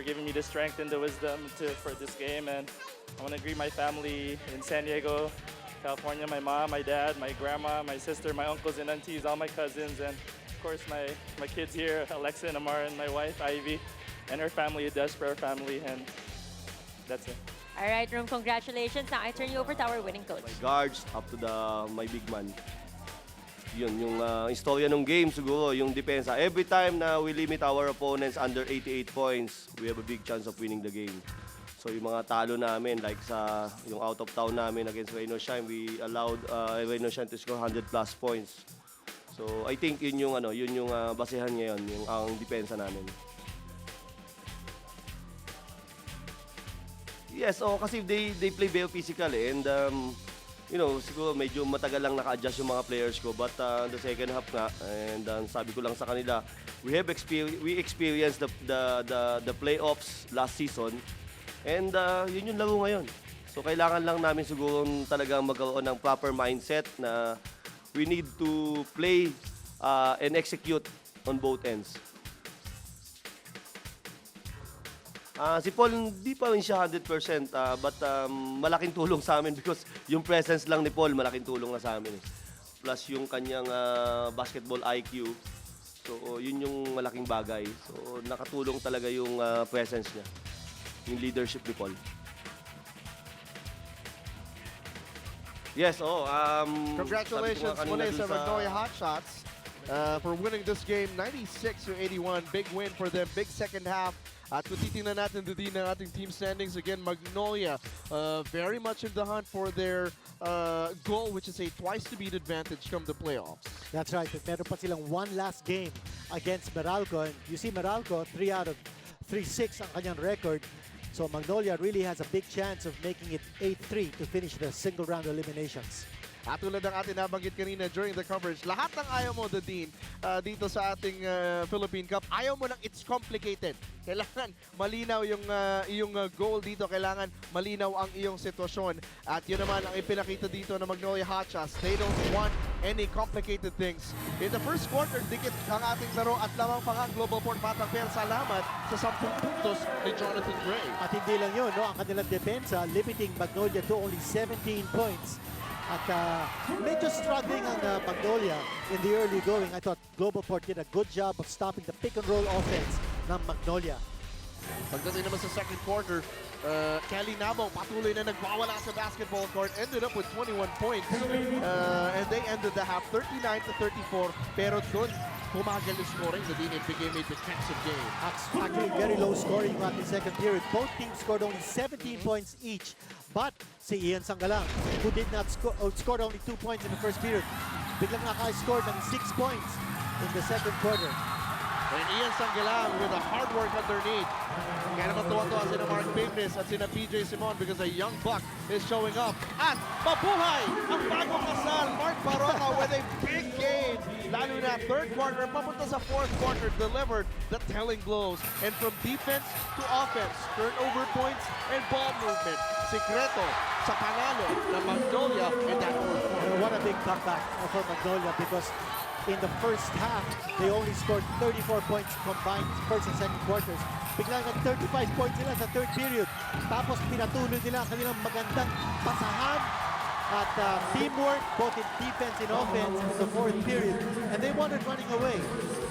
giving me the strength and the wisdom for this game, and I want to greet my family in San Diego, California, my mom, my dad, my grandma, my sister, my uncles and aunties, all my cousins, and of course my kids here, Alexa and Amara, and my wife, Ivy, and her family, Des, for our family, and that's it. All right, Rome, congratulations. Now, I turn you over to our winning coach. My guards up to my big man. Yun, yung istorya ng game siguro, yung depensa. Every time na we limit our opponents under 88 points, we have a big chance of winning the game. So yung mga talo namin, like sa yung out of town namin against Reno Shine, we allowed Reno Shine to score 100 plus points. So I think yun yung basehan ngayon, yung ang depensa namin. Yes, kasi they play very physical and siguro medyo matagal lang naka-adjust yung mga players ko, but the second half nga, and sabi ko lang sa kanila, we experienced the playoffs last season, and yun yung laro ngayon. So kailangan lang namin siguro talagang magkaroon ng proper mindset na we need to play and execute on both ends. Si Paul, hindi pa rin siya 100%, but malaking tulong sa amin because yung presence lang ni Paul, malaking tulong na sa amin. Plus yung kanyang basketball IQ. So yun yung malaking bagay. So nakatulong talaga yung presence niya, yung leadership ni Paul. Yes, Congratulations muli sa Magnolia Hotshots for winning this game 96-81. Big win for them, big second half. At kung titingnan natin din ng ating team standings, again, Magnolia very much in the hunt for their goal, which is a twice-to-beat advantage come the playoffs. That's right. Meron pa silang one last game against Meralco. And you see Meralco, 3 out of 3-6 ang kanyang record. So Magnolia really has a big chance of making it 8-3 to finish the single round eliminations. At tulad ng ating nabanggit kanina during the coverage, lahat ng ayaw mo, Dean, dito sa ating Philippine Cup, ayaw mo lang it's complicated. Kailangan malinaw yung iyong goal dito. Kailangan malinaw ang iyong sitwasyon. At yun naman ang ipinakita dito ng Magnolia Hotshots. They don't want any complicated things. In the first quarter, dikit ang ating laro at lamang pa nga Globalport Batang Fair. Salamat sa 10 puntos ni Jonathan Gray. At hindi lang yun, no? Ang kanilang depensa, limiting Magnolia to only 17 points. At medyo struggling ang Magnolia in the early going. I thought Globalport did a good job of stopping the pick-and-roll offense ng Magnolia. Pagdating naman sa second quarter, Kelly Nabong patuloy na nagwawala sa basketball court, ended up with 21 points. And they ended the half 39-34. Pero doon, pumagal yung scoring. It became a defensive game. Actually, very low scoring at the second period. Both teams scored only 17 points each. But si Ian Sangalang, who did not scored only 2 points in the first period, biglang naka-scored ng 6 points in the second quarter. And Ian Sangalang with a hard work underneath. Kaya naman tuwa-tuwa sina Mark Pignes at sina PJ Simon because a young buck is showing up. At mabuhay ang bagong kasal, Mark Baroka with a big game. Lalo na third quarter, papunta sa fourth quarter, delivered the telling blows. And from defense to offense, turnover points and ball movement. Sikreto sa panalo ng Magnolia in that fourth quarter. What a big comeback for Magnolia because in the first half, they only scored 34 points combined first and second quarters. Biglang nag-35 points sila sa third period. Tapos pinatuloy nila ang kanilang magandang pasahan at teamwork, both in defense and offense in the fourth period. And they wanted running away.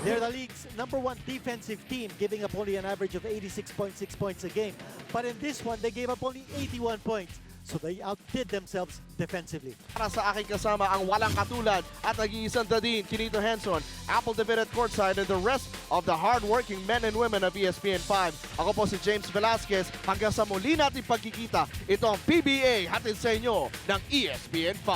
They're the league's #1 defensive team, giving up only an average of 86.6 points a game. But in this one, they gave up only 81 points. So they outdid themselves defensively. Para sa aking kasama ang walang katulad at nag-iisang dadin, Kinito Henson, Apple Dividend Courtside, and the rest of the hard-working men and women of ESPN5. Ako po si James Velasquez. Hanggang sa muli natin pagkikita, ito ang PBA hatid sa inyo ng ESPN5.